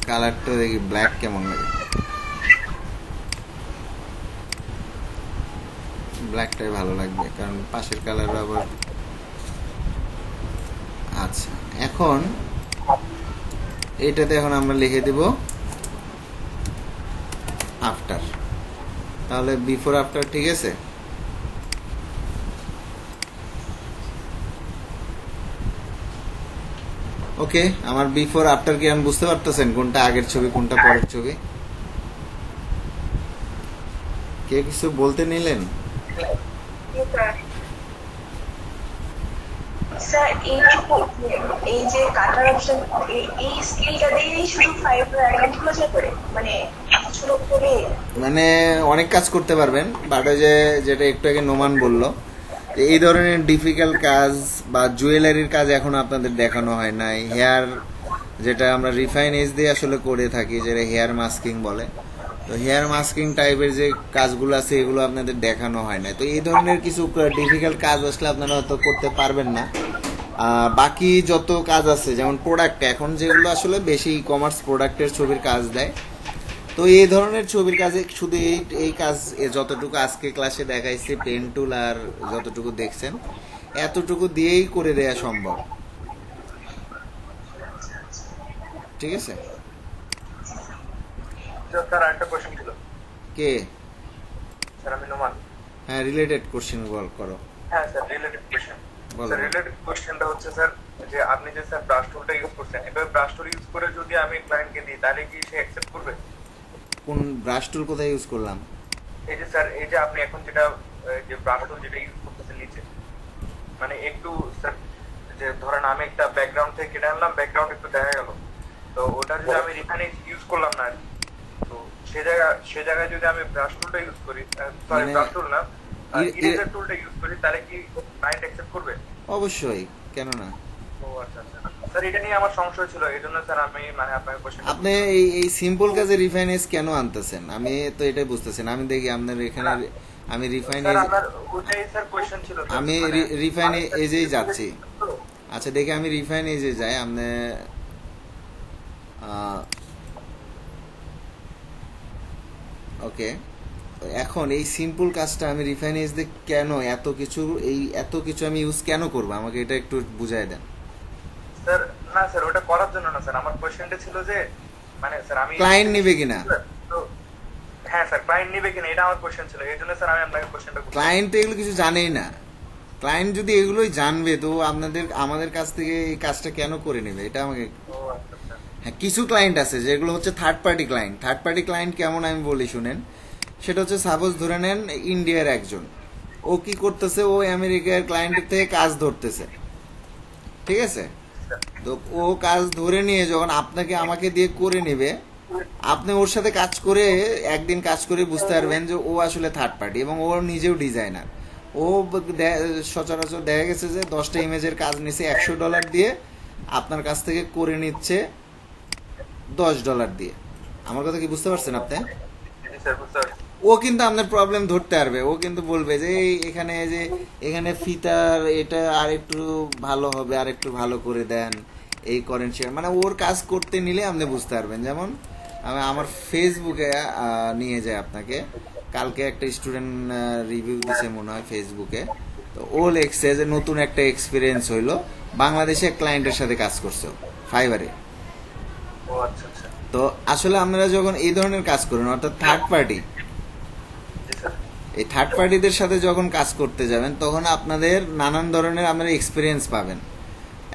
কালারটা দেখি ব্ল্যাক কেমন লাগে, ব্ল্যাকটাই ভালো লাগবে, কারণ পাশের কালার আবার। আচ্ছা, এখন এইটাতে এখন আমরা লিখে দিব আফটার, তাহলে বিফোর আফটার, ঠিক আছে? ওকে, আমার বিফোর আফটার কি আমি বুঝতে পারতেছেন কোনটা আগের ছবি কোনটা পরের ছবি? কে কিছু বলতে নিলেন? স্যার এই যে কাটার অপশন, এই স্কিলটা দিয়েই শুধু ফাইবার অ্যাকাউন্ট খোলা করে, মানে ছোট করে, মানে অনেক কাজ করতে পারবেন, বাট ওই যে যেটা একটু আগে নোমান বললো, এই ধরনের ডিফিকাল্ট কাজ বা জুয়েলারির কাজ এখন আপনাদের দেখানো হয় নাই। হেয়ার, যেটা আমরা রিফাইন এজ দিয়ে আসলে করে থাকি, যেটা হেয়ার মাস্কিং বলে, তো হেয়ার মাস্কিং টাইপের যে কাজগুলো আছে এগুলো আপনাদের দেখানো হয় না। তো এই ধরনের কিছু ডিফিকাল্ট কাজ আসলে আপনারা হয়তো করতে পারবেন না। বাকি যত কাজ আছে, যেমন প্রোডাক্ট, এখন যেগুলো আসলে বেশি ই কমার্স প্রোডাক্টের ছবির কাজ দেয়, তো এই ধরনের ছবির কাজে শুধু এই কাজ যতটুকু আজকে ক্লাসে দেখাইছি, পেন টুল আর যতটুকু দেখছেন এতটুকু দিয়েই করে দেয়া সম্ভব। ঠিক আছে? স্যার আরেকটা কোশ্চেন ছিল। কে? স্যার আমি নোমান। হ্যাঁ, রিলেটেড কোশ্চেন করো। হ্যাঁ স্যার, রিলেটেড কোশ্চেন। বলো। স্যার রিলেটেড কোশ্চেনটা হচ্ছে স্যার, যে আপনি যে স্যার ব্রাশ টুলটা ইউজ করছেন, এবার ব্রাশ টুল ইউজ করে যদি আমি ক্লায়েন্টকে দিই তাহলে কি সে অ্যাকসেপ্ট করবে? কোন ব্রাশ টুল কোথায় ইউজ করলাম? এই যে স্যার, এই যে আপনি এখন যেটা যে ব্রাশ টুল যেটা ইউজ করতেছেন নিচে, মানে একটু স্যার, যে ধরেন আমি একটা ব্যাকগ্রাউন্ড থেকে কেটে আনলাম, ব্যাকগ্রাউন্ড একটু দেখা গেল, তো ওটা যদি আমি এখানে ইউজ করলাম না, তো সে জায়গায় যদি আমি ব্রাশ টুলটা ইউজ করি, সরি মানে ব্রাশ টুল না, ই- ইরেজার টুলটা ইউজ করি, তাহলে কি ক্লায়েন্ট অ্যাকসেপ্ট করবে? অবশ্যই, কেন না? ও আচ্ছা আচ্ছা স্যার, এটা নিয়ে আমার সংশয় ছিল, এই জন্য স্যার আমি মানে আপনাকে কোশ্চেন। আপনি এই সিম্পল কাজে রিফাইনেজ কেন আনতেছেন? আমি তো এটাই বুঝতেছি না। আমি দেখি আপনার এখানে আমি স্যার রিফাইনেজ আমার ওটাই স্যার কোশ্চেন ছিল স্যার, আমি মানে রিফাইন আমি এজেই যাচ্ছি। তো আচ্ছা, দেখি আমি রিফাইন এজে যাই। আপনি ওকে, এখন এই সিম্পল কাজটা আমি রিফাইন এজ দিয়ে কেন এত কিছু আমি ইউজ কেন করবো, আমাকে এটা একটু বুঝাই দেন। স্যার না স্যার, ওটা করার জন্য না স্যার, আমার কোশ্চেনটা ছিল যে মানে স্যার আমি ক্লায়েন্ট নিবে কিনা? তো হ্যাঁ স্যার, ক্লায়েন্ট নিবে কিনা এটা আমার কোশ্চেন ছিল, এই জন্য স্যার আমি আপনাকে কোশ্চেনটা করছি। ক্লায়েন্ট তো এগুলো কিছু জানেই না। ক্লায়েন্ট যদি এগুলোই জানবে তো আমাদের কাছ থেকে এই কাজটা কেন করে নেবে, এটা আমাকে। ও আচ্ছা আচ্ছা। হ্যাঁ, কিছু ক্লায়েন্ট আছে যেগুলো হচ্ছে third party client. Third party client কেমন আমি বলি শুনেন। সেটা হচ্ছে, সাপোজ ধরে নেন ইন্ডিয়ার একজন, ও কি করতেছে, ও আমেরিকার ক্লায়েন্টের থেকে কাজ ধরতেছে, ঠিক আছে? তো ও কাজ ধরে নিয়ে যখন আমাকে দিয়ে করে নেবে, আপনি ওর সাথে কাজ করে একদিন কাজ করে বুঝতে পারবেন যে ও আসলে থার্ড পার্টি এবং ও নিজেও ডিজাইনার। ও সচরাচর দেখা গেছে যে 10টা ইমেজের কাজ নিচ্ছে $100 দিয়ে, আপনার কাছ থেকে করে নিচ্ছে $10 দিয়ে। আমার কথা কি বুঝতে পারছেন আপনি? জি স্যার, বুঝতে পারছি। ও কিন্তু আপনার প্রবলেম ধরতে পারবে। ও কিন্তু বলবে যে এখানে ফিতার এটা আর একটু ভালো হবে, আর একটু ভালো করে দেন, এই করেন সে, মানে ওর কাজ করতে নিলে আপনি বুঝতে পারবেন। যেমন আমি আমার ফেসবুকে নিয়ে যাই আপনাকে। কালকে একটা স্টুডেন্ট রিভিউ দিছে মনে হয় ফেসবুকে। তো ও লেখছে যে নতুন একটা এক্সপিরিয়েন্স হইলো, বাংলাদেশে ক্লায়েন্টের সাথে কাজ করছে ফাইবারে। ও আচ্ছা আচ্ছা। তো আসলে আপনারা যখন এই ধরনের কাজ করেন, অর্থাৎ থার্ড পার্টি, জি স্যার। এই থার্ড পার্টিদের সাথে যখন কাজ করতে যাবেন, তখন আপনাদের নানান ধরনের আপনারা এক্সপিরিয়েন্স পাবেন।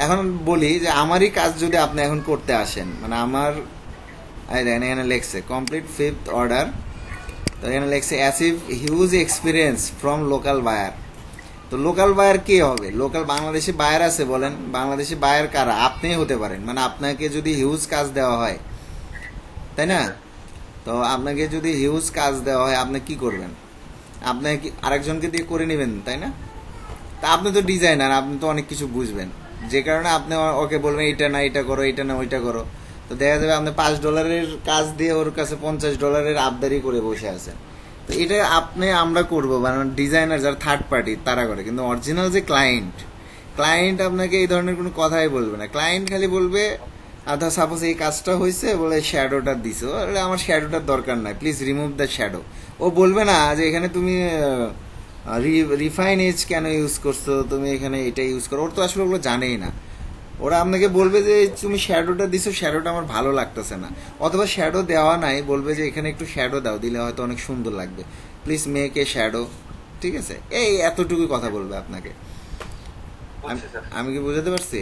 এখন বলি যে আমারই কাজ যদি আপনি এখন করতে আসেন, মানে আমার এখানে লেখছে কমপ্লিট 5th অর্ডার। তো এখানে লেখছে achieve huge experience from local buyer. তো লোকাল বায়ার কে হবে? লোকাল বাংলাদেশি বায়ার আছে বলেন, বাংলাদেশি বায়ার কারা? আপনিই হতে পারেন। মানে আপনাকে যদি হিউজ কাজ দেওয়া হয়, তাই না? তো আপনাকে যদি হিউজ কাজ দেওয়া হয়, আপনি কি করবেন? আপনি আরেকজনকে দিয়ে করে নেবেন, তাই না? তা আপনি তো ডিজাইনার, আপনি তো অনেক কিছু বুঝবেন, যে কারণে আপনি ওকে বলবেন এটা না এটা করো, এটা না ওইটা করো। তো দেখা যাবে আপনি $5 কাজ দিয়ে ওর কাছে $50 আবদারি করে বসে আছেন। তো এটা আমরা করবো, মানে ডিজাইনার যারা থার্ড পার্টি তারা করে। কিন্তু অরিজিনাল যে ক্লায়েন্ট আপনাকে এই ধরনের কোনো কথাই বলবে না। ক্লায়েন্ট খালি বলবে, আধা সাপোজ এই কাজটা হয়েছে, বলে শ্যাডোটা দিছো, আমার শ্যাডোটার দরকার নাই, প্লিজ রিমুভ দ্য শ্যাডো। ও বলবে না যে এখানে তুমি রিফাইন এজ কেন ইউজ করছো, তুমি এখানে এটা ইউজ করো। ওর তো আসলে ওগুলো জানেই না। ওরা আপনাকে বলবে যে তুমি শ্যাডোটা দিছো, শ্যাডোটা আমার ভালো লাগতেছে না, অথবা শ্যাডো দেওয়া নাই, বলবে যে এখানে একটু শ্যাডো দাও, দিলে হয়তো অনেক সুন্দর লাগবে, প্লিজ মেক এ শ্যাডো। ঠিক আছে, এই এতটুকু কথা বলবে আপনাকে। বুঝছি স্যার। আমি কি বুঝাতে পারছি?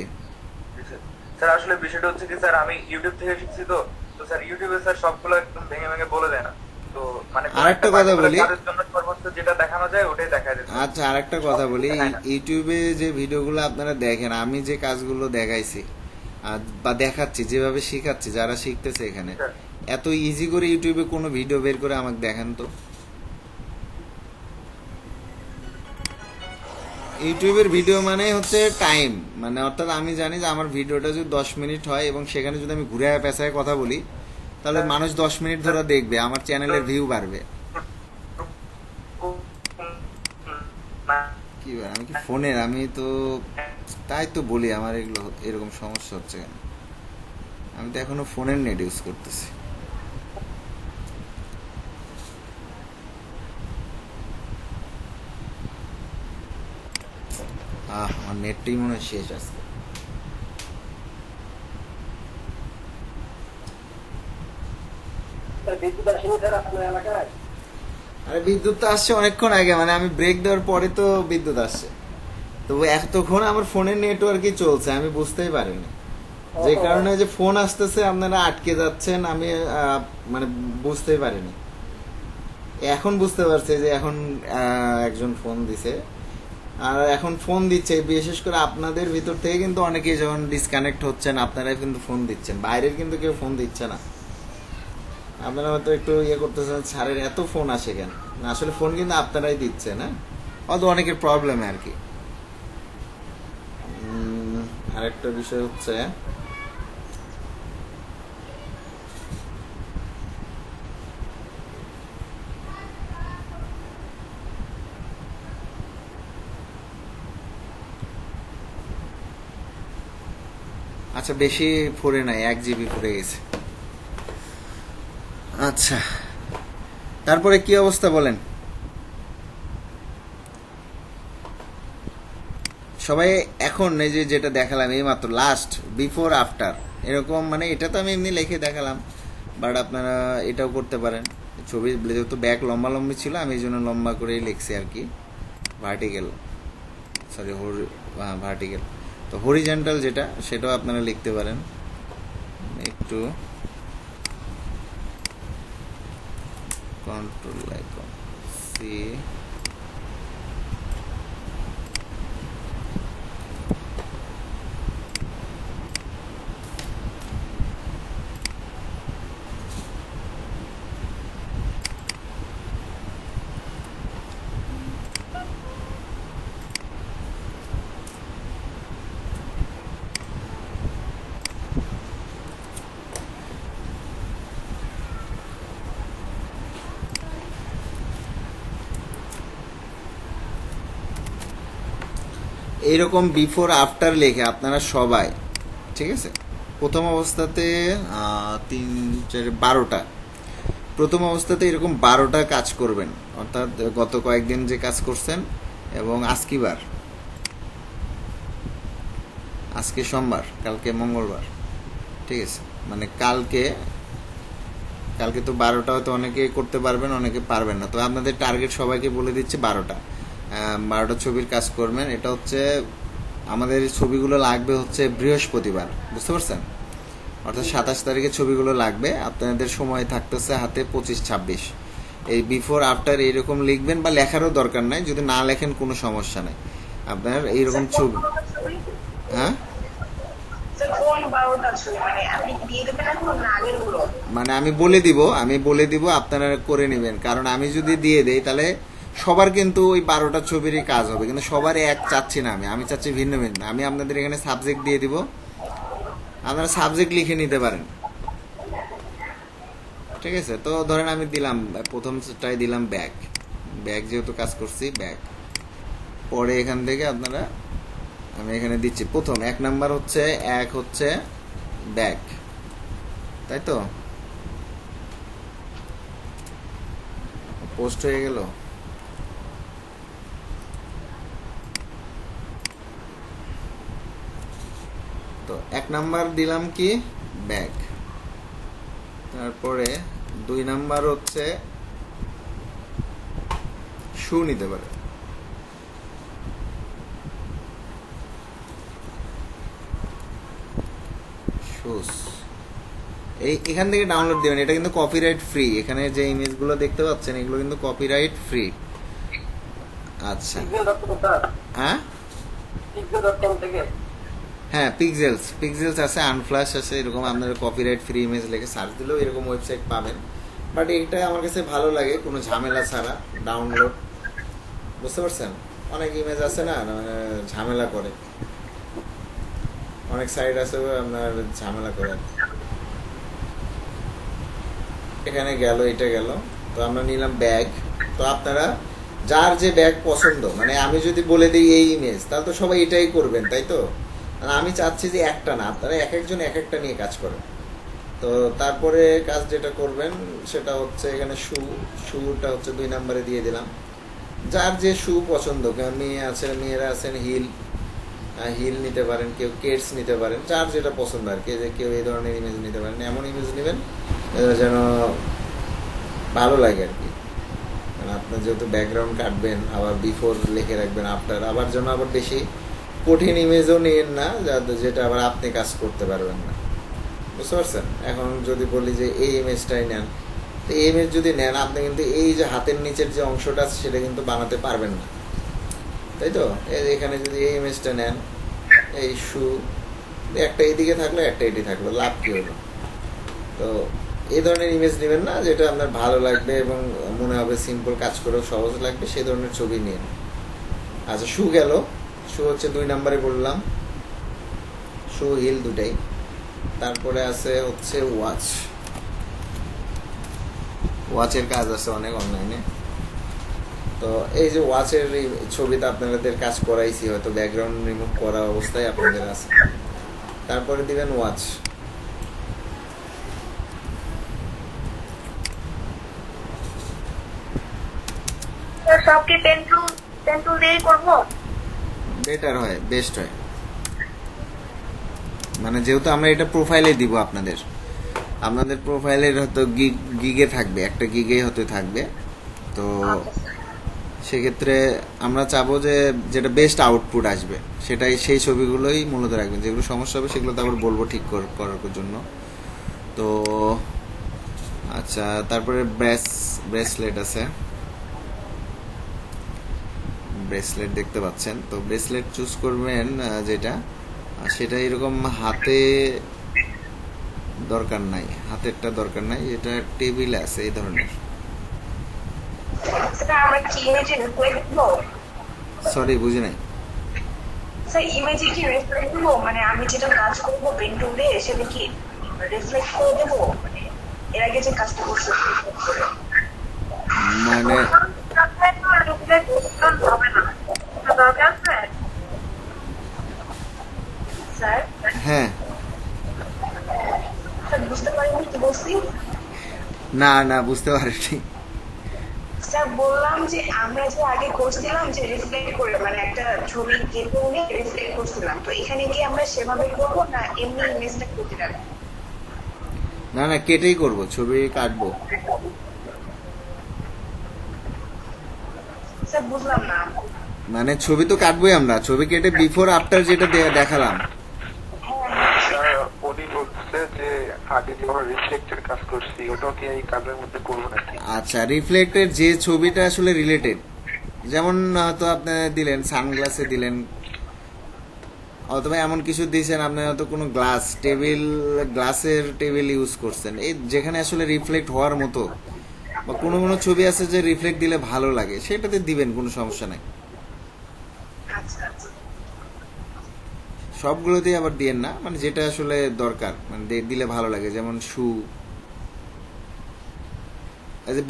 জি স্যার। স্যার আসলে বিষয়টা হচ্ছে কি স্যার, আমি ইউটিউব থেকে শিখছি, তো তো স্যার ইউটিউবে স্যার সবগুলো একদম ভেঙে ভেঙে বলে দেয় না। তো মানে আরেকটা কথা বলি, তাদের জন্য সর্বোচ্চ যেটা দেখানো যায় ওটাই দেখায় দেয়। আচ্ছা আরেকটা কথা বলি, ইউটিউবে যে ভিডিওগুলো আপনারা দেখেন, আমি যে কাজগুলো দেখাইছি বা দেখাচ্ছি, যেভাবে শিখাচ্ছি, যারা শিখতেছে এখানে, এত ইজি করে ইউটিউবে কোনো ভিডিও বের করে আমাকে দেখান তো। ইউটিউবের ভিডিও মানে হচ্ছে টাইম, মানে অর্থাৎ আমি জানি যে আমার ভিডিওটা যদি 10 মিনিট হয় এবং সেখানে যদি আমি ঘুরে পেঁচায় কথা বলি, তাহলে মানুষ 10 মিনিট ধরে দেখবে, আমার চ্যানেলের ভিউ বাড়বে। কি আমি কি ফোনের, আমি তো তাই তো বলি আমার এগুলো এরকম সমস্যা হচ্ছে কেন। আমি তো এখনো ফোনের নেট ইউজ করতেছি। আমার নেটটাই মনে হয় শেষ আজকে। আরে বিদ্যুৎ তো আসছে অনেকক্ষণ আগে, মানে আমি ব্রেক দেওয়ার পরে তো বিদ্যুৎ আসছে। তো এতক্ষণ আমার ফোনের নেটওয়ার্কই চলছে, আমি বুঝতেই পারিনি। যে কারণে যে ফোন আসতেছে আপনারা আটকে যাচ্ছেন, আমি মানে বুঝতেই পারিনি। এখন বুঝতে পারছি যে এখন একজন ফোন দিছে, আর এখন ফোন দিচ্ছে বিশেষ করে আপনাদের ভিতর থেকে কিন্তু অনেকেই যখন ডিসকানেক্ট হচ্ছেন আপনারাই কিন্তু ফোন দিচ্ছেন, বাইরের কিন্তু কেউ ফোন দিচ্ছে না। আপনারা হয়তো একটু ইয়ে করতেছেন, স্যারের এত ফোন আসে কেন? না, আসলে ফোন কিন্তু আপনারাই দিচ্ছেন, হ্যাঁ, হয়তো অনেকের প্রবলেম আর কি। আরেকটা বিষয় হচ্ছে আচ্ছা বেশি ফুরে নাই, 1 GB ফুরে গেছে। আচ্ছা, তারপরে কি অবস্থা বলেন সবাই? এখন এই যে যেটা দেখালাম এই মাত্র লাস্ট বিফোর আফটার এরকম, মানে এটা তো আমি এমনি লিখে দেখালাম, বাট আপনারা এটাও করতে পারেন। ছবি যেহেতু ব্যাক লম্বা লম্বি ছিল আমি এই জন্য লম্বা করেই লিখছি আর কি, ভার্টিক্যাল, সরি ভার্টিক্যাল। তো হরিজেন্টাল যেটা সেটাও আপনারা লিখতে পারেন। একটু কন্ট্রোল আইকন সি, এইরকম বিফোর আফটার লেখে আপনারা সবাই, ঠিক আছে, প্রথম অবস্থাতে 3 4 12টা, প্রথম অবস্থাতে এরকম 12টা কাজ করবেন, অর্থাৎ গত কয়েকদিন যে কাজ করছেন এবং আজকিবার, আজকে সোমবার কালকে মঙ্গলবার, ঠিক আছে, মানে কালকে কালকে তো 12টা হয়তো অনেকে করতে পারবেন অনেকে পারবেন না, তো আপনাদের টার্গেট সবাইকে বলে দিচ্ছে 12টা 12টা ছবির কাজ করবেন। এটা হচ্ছে আমাদের ছবিগুলো লাগবে হচ্ছে বৃহস্পতিবার, বুঝতে পারছেন, অর্থাৎ 27 তারিখে ছবিগুলো লাগবে। আপনাদের সময় থাকতেছে হাতে 25 26। এই বিফোর আফটার এইরকম লিখবেন, বা লেখারও দরকার নাই, যদি না লেখেন কোনো সমস্যা নাই। আপনার এইরকম ছবি, হ্যাঁ কোন 12টা ছবি মানে আপনি দিয়ে দেবেন এখন না আগের গুলো? মানে আমি বলে দিব আপনারা করে নেবেন, কারণ আমি যদি দিয়ে দেই তাহলে সবার কিন্তু ওই 12টা ছবিরই কাজ হবে, কিন্তু সবার এক চাচ্ছি না, আমি চাচ্ছি ভিন্ন ভিন্ন। আমি আপনাদের এখানে সাবজেক্ট দিয়ে দিব, আপনারা সাবজেক্ট লিখে নিতে পারেন, ঠিক আছে। তো ধরেন আমি দিলাম প্রথমটাই দিলাম ব্যাক, ব্যাক যেহেতু কাজ করছি ব্যাক, পরে এখান থেকে আপনারা আমি এখানে দিচ্ছি প্রথম 1 নাম্বার হচ্ছে ব্যাক, তাই তো পোস্ট হয়ে গেল। তো 1 নাম্বার দিলাম কি ব্যাক, তারপরে 2 নাম্বার হচ্ছে শু নিতে পারে, শুজ এখান থেকে ডাউনলোড দিবেন, এটা কিন্তু কপিরাইট ফ্রি। এখানে যে ইমেজগুলো দেখতে পাচ্ছেন এগুলো কিন্তু কপিরাইট ফ্রি। আচ্ছা, হ্যাঁ হ্যাঁ পিক্সেলস আছে, আনফ্ল্যাশ আছে, এরকম আপনার কপিরাইট ফ্রি ইমেজ লিখে সার্চ দিলেও এরকম ওয়েবসাইট পাবেন। বাট এটা আমার কাছে ভালো লাগে, কোনো ঝামেলা ছাড়া ডাউনলোড, বুঝতে পারছেন। অনেক ইমেজ আছে না মানে ঝামেলা করে, অনেক সাইট আছে আপনার ঝামেলা করে। এখানে গেল, এটা গেল, তো আমরা নিলাম ব্যাগ। তো আপনারা যার যে ব্যাগ পছন্দ, মানে আমি যদি বলে দিই এই ইমেজ তাহলে তো সবাই এটাই করবেন, তাই তো। আমি চাচ্ছি যে একটা না, আপনারা এক একজন এক একটা নিয়ে কাজ করেন। তো তারপরে কাজ যেটা করবেন সেটা হচ্ছে এখানে শুটা হচ্ছে 2 নাম্বারে দিয়ে দিলাম। যার যে শু পছন্দ, মেয়ে আছেন, মেয়েরা আছেন হিল নিতে পারেন, কেউ কেটস নিতে পারেন, যার যেটা পছন্দ আর কি। যে কেউ এই ধরনের ইমেজ নিতে পারেন, এমন ইমেজ নেবেন যেন ভালো লাগে আর কি। মানে আপনার যেহেতু ব্যাকগ্রাউন্ড কাটবেন, আবার বিফোর লিখে রাখবেন, আফটার, আবার যেন আবার বেশি কঠিন ইমেজও নিয়েন না যেটা আবার আপনি কাজ করতে পারবেন না, বুঝতে পারছেন? এখন যদি বলি যে এই ইমেজটাই নেন, তো এই ইমেজ যদি নেন আপনি কিন্তু এই যে হাতের নিচের যে অংশটা আছে সেটা কিন্তু বানাতে পারবেন না, তাই তো? এখানে যদি এই ইমেজটা নেন, এই শু, একটা এইদিকে থাকলো একটা এটি থাকলো, লাভ কি হলো? তো এই ধরনের ইমেজ নেবেন না, যেটা আপনার ভালো লাগবে এবং মনে হবে সিম্পল, কাজ করেও সহজ লাগবে, সেই ধরনের ছবি নিন। আচ্ছা, শু গেল, শু হচ্ছে 2 নম্বরে বললাম, শু হিল দুটাই। তারপরে আছে হচ্ছে ওয়াচ। ওয়াচের কাজ আছে অনেক অনলাইনে। তো এই যে ওয়াচের ছবিটা আপনাদের কাজ করাইছি, হয়তো ব্যাকগ্রাউন্ড রিমুভ করা অবস্থায় আপনাদের আছে। তারপরে দিবেন ওয়াচ। সব কি পেন্টুল দিয়েই করবো? বেটার হয়, বেস্ট হয়। মানে যেহেতু আমরা এটা প্রোফাইলে দিব আপনাদের প্রোফাইলের হয়তো গিগে থাকবে, একটা গিগে হতে থাকবে। তো সেক্ষেত্রে আমরা চাবো যে যেটা বেস্ট আউটপুট আসবে সেটাই, সেই ছবিগুলোই মূলত রাখবেন। যেগুলো সমস্যা হবে সেগুলো তো আবার বলবো ঠিক করার জন্য। তো আচ্ছা, তারপরে ব্রেসলেট আছে, ব্রেসলেট দেখতে পাচ্ছেন। তো ব্রেসলেট চুজ করবেন যেটা, সেটা এরকম হাতে দরকার নাই, হাতেরটা দরকার নাই, এটা টেবিলে আছে এই ধরনের। সেটা আমরা কি ইমেজে রিফ্লেক্ট দেবো? সরি, বুঝি নাই। স্যার ইমেজে কি রিফ্লেক্ট দেবো, মানে আমি যেটা কাজ করবো পেন্টুল দিয়ে সেটা কি রিফ্লেক্ট করে দেবো? মানে এর আগে যে কাজটা করছি মানে স্যার, হ্যাঁ, স্যার বুঝতে পারিনি কি বলছি? না বুঝতে পারিনি। স্যার বললাম যে আমরা যে আগে করছিলাম যে রিফ্লেক্ট করে, মানে একটা ছবি কেটে নিয়ে রিফ্লেক্ট করছিলাম, তো এখানে কি আমরা সেভাবে করবো না এমনি ইমেজটা কেটে রাখবো? না কেটেই করব, ছবি কাটবো। স্যার বুঝলাম না। মানে ছবি তো কাটবোই আমরা, ছবি কেটে বিফোর আফটার যেটা দেখালাম। স্যার উনি বলছে যে আগে যে আমরা রিফ্লেক্টের কাজ করছি ওটাও কি এই কাজের মধ্যে করবো নাকি? আচ্ছা, রিফ্লেক্টের যে ছবিটা আসলে রিলেটেড, যেমন হয়তো আপনি দিলেন সানগ্লাসে দিলেন, অথবা এমন কিছু দিয়েছেন আপনি হয়তো কোনো গ্লাসের টেবিল ইউজ করছেন, এই যেখানে আসলে রিফ্লেক্ট হওয়ার মতো, বা কোনো ছবি আছে যে রিফ্লেক্ট দিলে ভালো লাগে, সেটাতে দিবেন, কোনো সমস্যা নাই। আচ্ছা আচ্ছা। সবগুলোতেই আবার দিয়েন না, মানে যেটা আসলে দরকার, মানে দিলে ভালো লাগে। যেমন শু,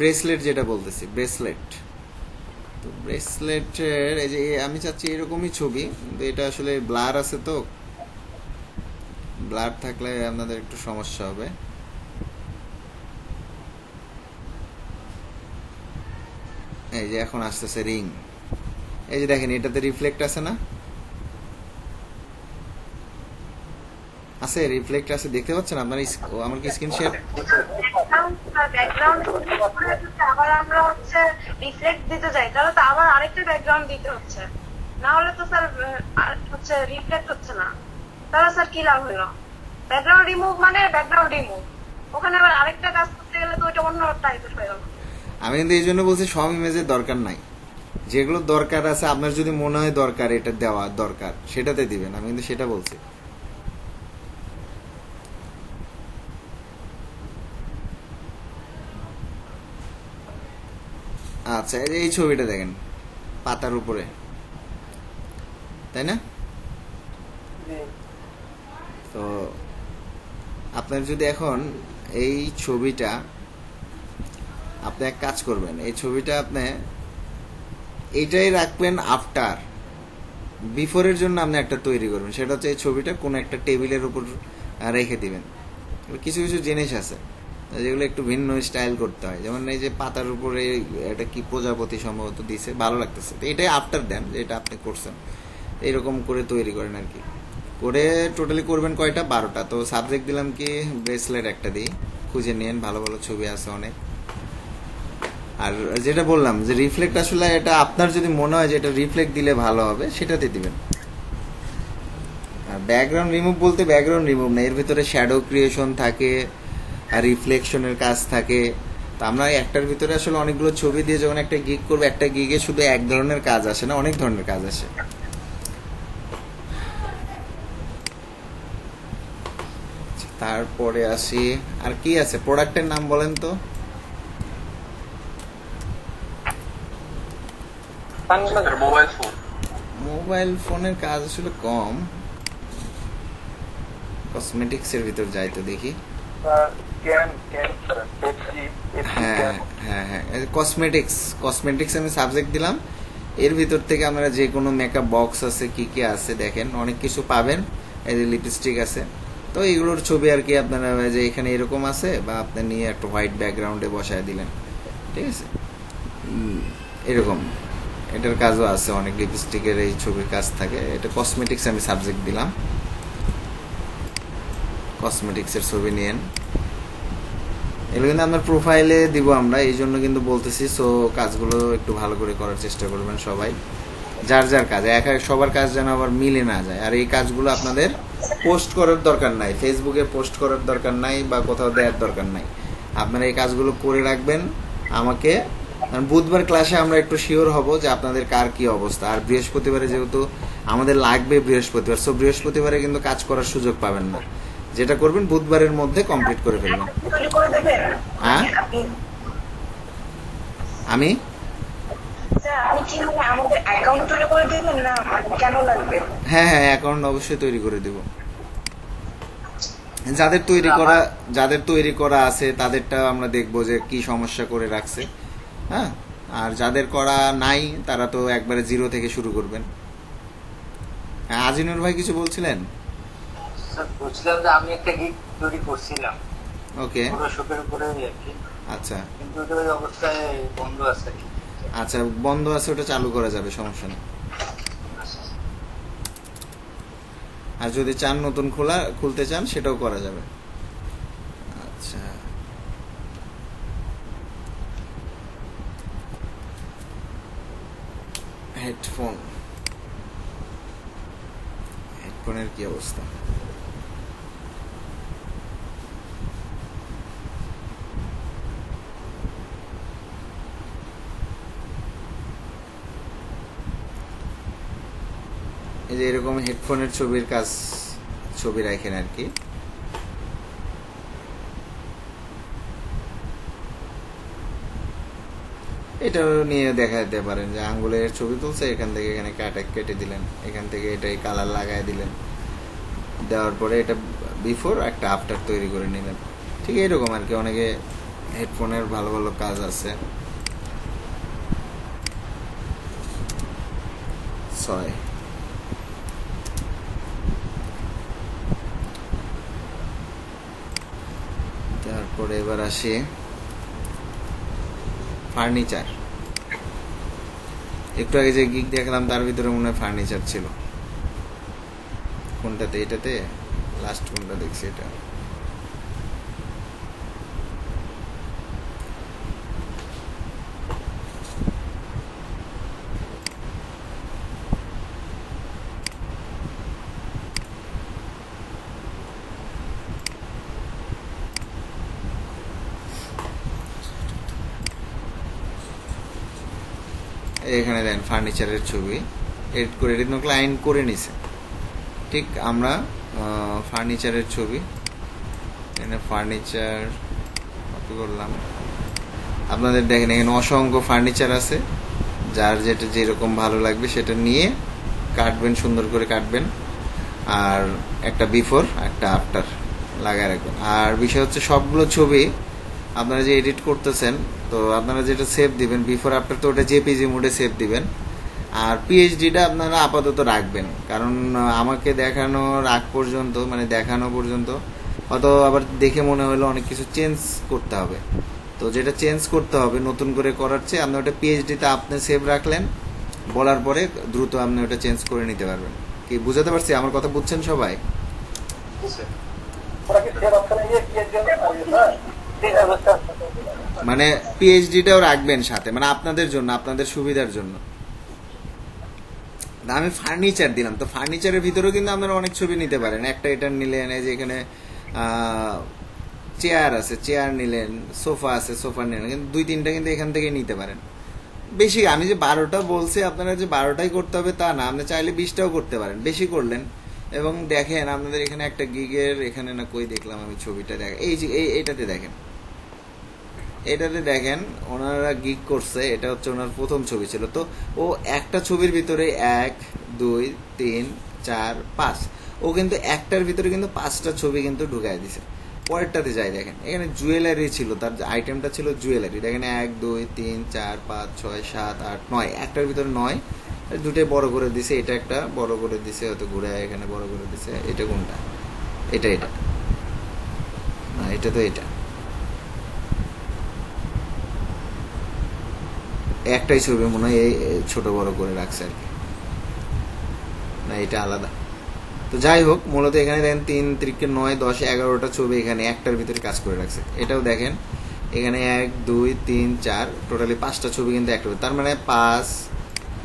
ব্রেসলেট যেটা বলতেছি, ব্রেসলেট। তো ব্রেসলেটের এই যে আমি চাচ্ছি এরকমই ছবি, কিন্তু এটা আসলে ব্লার আছে, তো ব্লার থাকলে আপনাদের একটু সমস্যা হবে। এই যে এখন আসতেছে রিং, এই যে দেখেন এটাতে রিফ্লেক্ট আছে না, আছে রিফ্লেক্ট আছে, দেখতে পাচ্ছেন আপনার? আমার কি স্ক্রিন শেয়ার? ব্যাকগ্রাউন্ড আবার আমরা হচ্ছে রিফ্লেক্ট দিতে যাই, তাহলে তো আবার আরেকটা ব্যাকগ্রাউন্ড দিতে হচ্ছে, না হলে তো স্যার হচ্ছে রিফ্লেক্ট হচ্ছে না। তাহলে স্যার কি লাভ হলো? ব্যাকগ্রাউন্ড রিমুভ মানে ব্যাকগ্রাউন্ড রিমুভ, ওখানে আবার আরেকটা কাজ করতে গেলে তো ওইটা অন্য টাইপের হয়ে গেল। আমি কিন্তু এই জন্য বলছি সব ইমেজের দরকার নাই, যেগুলো দরকার আছে আপনার যদি মনে হয় দরকার, এটা দেওয়া দরকার, সেটাতে দিবেন। আমি কিন্তু সেটা বলছি। আচ্ছা, এই ছবিটা দেখেন পাতার উপরে, তাই না? তো আপনার যদি এখন এই ছবিটা, আপনি এক কাজ করবেন, এই ছবিটা আপনি এইটাই রাখবেন আফটার, বিফোরের জন্য আপনি একটা তৈরি করবেন, সেটা হচ্ছে এই ছবিটা কোনো একটা টেবিলের উপর রেখে দিবেন। কিছু জিনিস আছে যেগুলো একটু ভিন্ন স্টাইল করতে হয়, যেমন এই যে পাতার উপরে এটা কি প্রজাপতি সম্ভবত দিছে, ভালো লাগতেছে, তো এটাই আফটার দেন, যেটা আপনি করছেন এইরকম করে তৈরি করেন আর কি। করে টোটালি করবেন কয়টা? 12টা। তো সাবজেক্ট দিলাম কি ব্রেসলেট একটা দিই, খুঁজে নিন, ভালো ছবি আছে অনেক। আর যেটা বললাম যে রিফ্লেক্ট আসলে এটা আপনার যদি মনে হয় যে এটা রিফ্লেক্ট দিলে ভালো হবে সেটাতে দিবেন। আর ব্যাকগ্রাউন্ড রিমুভ বলতে ব্যাকগ্রাউন্ড রিমুভ না, এর ভিতরে শ্যাডো ক্রিয়েশন থাকে আর রিফ্লেকশনের কাজ থাকে। তো আমরা একটার ভিতরে আসলে অনেকগুলো ছবি দিয়ে যখন একটা গিগ করবো, একটা গিগে শুধু এক ধরনের কাজ আসে না, অনেক ধরনের কাজ আসে। তারপরে আসি, আর কি আছে প্রোডাক্টের নাম বলেন তো? Mobile phone. মোবাইল ফোনের কাজ আসলে কম, কসমেটিক্স এর ভিতর যাই তো দেখি। হ্যাঁ হ্যাঁ হ্যাঁ, কসমেটিক্স আমি সাবজেক্ট দিলাম। এর ভিতর থেকে আপনারা যে কোনো মেকআপ বক্স আছে, কি কি আছে দেখেন, অনেক কিছু পাবেন। এই যে লিপস্টিক আছে, তো এইগুলোর ছবি আর কি আপনারা যে এখানে এরকম আছে, বা আপনি নিয়ে একটা হোয়াইট ব্যাকগ্রাউন্ডে বসায় দিলেন, ঠিক আছে, এরকম। এটার কাজও আছে, অনেক লিপস্টিকের এই ছবির কাজ থাকে। এটা কসমেটিক্স আমি সাবজেক্ট দিলাম, কসমেটিক্সের ছবি নিয়েন। এগুলো কিন্তু আপনার প্রোফাইলে দিব আমরা, এই জন্য কিন্তু বলতেছি। সো কাজগুলো একটু ভালো করে করার চেষ্টা করবেন সবাই, যার যার কাজ, সবার কাজ যেন আবার মিলে না যায়। আর এই কাজগুলো আপনাদের পোস্ট করার দরকার নাই, ফেসবুকে পোস্ট করার দরকার নাই, বা কোথাও দেওয়ার দরকার নাই। আপনারা এই কাজগুলো করে রাখবেন আমাকে। বুধবার ক্লাসে আমরা একটু শিওর হব যে আপনাদের কার কি অবস্থা। আর বৃহস্পতিবারে যেহেতু আমাদের লাগবে বৃহস্পতিবার, সো বৃহস্পতিবারে কিন্তু কাজ করার সুযোগ পাবেন না। যেটা করবেন বুধবারের মধ্যে কমপ্লিট করে ফেলবেন। হ্যাঁ, আমি হ্যাঁ হ্যাঁ অ্যাকাউন্ট অবশ্যই তৈরি করে দেব। যাদের তৈরি করা আছে তাদেরটা আমরা দেখবো যে কি সমস্যা করে রাখছে। হ্যাঁ, আর যাদের করা নাই তারা তো একবারে জিরো থেকে শুরু করবেন। হ্যাঁ, আজিনুর ভাই কিছু বলছিলেন? বলছিলাম যে আমি একটা গিগ তৈরি করছিলাম, ওকে, ফটোশপের উপরে আর কি, আচ্ছা কিন্তু ওটা ওই অবস্থায় বন্ধ আছে আর কি। আচ্ছা, বন্ধ আছে, ওটা চালু করা যাবে, সমস্যা নেই। আর যদি চান নতুন খুলতে চান সেটাও করা যাবে। আচ্ছা, হেডফোনের কি অবস্থা? এই যে এরকম হেডফোনের ছবি রাখেন আর কি। এটাও নিয়ে দেখাতে পারেন যে আঙ্গুলের ছবি তুলছে, এখান থেকে এখানে কেটে দিলেন, এখান থেকে এটাই কালার লাগাই দিলেন, দেওয়ার পরে এটা বিফোর একটা আফটার তৈরি করে নিলেন। ঠিক এরকম আর কি, অনেকে হেডফোনের ভালো ভালো কাজ আছে। 6 তারপরে এবার আসি ফার্নিচার। একটু আগে যে গিগ দেখলাম তার ভিতরে মনে হয় ফার্নিচার ছিল। কোনটাতে? এটাতে লাস্ট কোনটা দেখছি? এটা এখানে দেন ফার্নিচারের ছবি এডিট করে ক্লায়েন্ট করে নিছে। ঠিক আমরা ফার্নিচারের ছবি, এখানে ফার্নিচার কপি করলাম। আপনাদের দেখেন এখানে অসংখ্য ফার্নিচার আছে, যার যেটা যেরকম ভালো লাগবে সেটা নিয়ে কাটবেন, সুন্দর করে কাটবেন, আর একটা বিফোর একটা আফটার লাগায় রাখবেন। আর বিষয় হচ্ছে সবগুলো ছবি আপনারা যে এডিট করতেছেন, তো আপনারা যেটা সেভ দিবেন বিফোর আফটার, তো ওটা জেপিজি মোডে সেভ দিবেন। আর পিএইচডিটা আপনারা আপাতত রাখবেন, কারণ আমাকে দেখানোর আগ পর্যন্ত, মানে দেখানো পর্যন্ত হয়তো আবার দেখে মনে হলো অনেক কিছু চেঞ্জ করতে হবে। তো যেটা চেঞ্জ করতে হবে নতুন করে করার চেয়ে আপনি ওটা পিএইচডিতে আপনি সেভ রাখলেন, বলার পরে দ্রুত আপনি ওটা চেঞ্জ করে নিতে পারবেন। কি বুঝাতে পারছি? আমার কথা বুঝছেন সবাই? মানে পিএইচডিটাও রাখবেন সাথে, মানে আপনাদের জন্য, আপনাদের সুবিধার জন্য। তা আমি ফার্নিচার দিলাম, তো ফার্নিচারের ভিতরেও কিন্তু আপনারা অনেক ছবি নিতে পারেন। একটা এটা নিলেন, এই যে এখানে চেয়ার আছে, চেয়ার নিলেন, সোফা আছে, সোফা নিলেন, কিন্তু 2-3টা কিন্তু এখান থেকে নিতে পারেন। বেশি আমি যে 12টা বলছি আপনারা যে 12টাই করতে হবে তা না, আপনি চাইলে 20টাও করতে পারেন, বেশি করলেন। এবং দেখেন আপনাদের এখানে একটা গিগের, এখানে না কই দেখলাম আমি ছবিটা, দেখ এই যে এইটাতে দেখেন, এটাতে দেখেন ওনারা গিগ করছে, এটা হচ্ছে ওনার প্রথম ছবি ছিল। তো ও একটা ছবির ভিতরে 1 2 3 4 5, ও কিন্তু একটার ভিতরে কিন্তু 5টা ছবি কিন্তু ঢুকাই দিছে। পরেরটাতে যাই, দেখেন এখানে জুয়েলারি ছিল, তার আইটেমটা ছিল জুয়েলারি। দেখেন 1 2 3 4 5 6 7 8 9, একটার ভিতরে 9, দুটোই বড় করে দিছে। এটা একটা বড় করে দিছে, হয়তো ঘুরে এখানে বড় করে দিছে। এটা কোনটা? এটা না, এটা তো এটা একটাই ছবি মনে হয় এই ছোট বড় করে রাখছে আর কি, না এটা আলাদা। তো যাই হোক, মূলত এখানে দেখেন 3 3 9 10 11টা ছবি এখানে একটার ভিতরে কাজ করে রাখছে। এটাও দেখেন এখানে 1 2 3 4, টোটালি 5টা ছবি কিন্তু একটা, তার মানে 5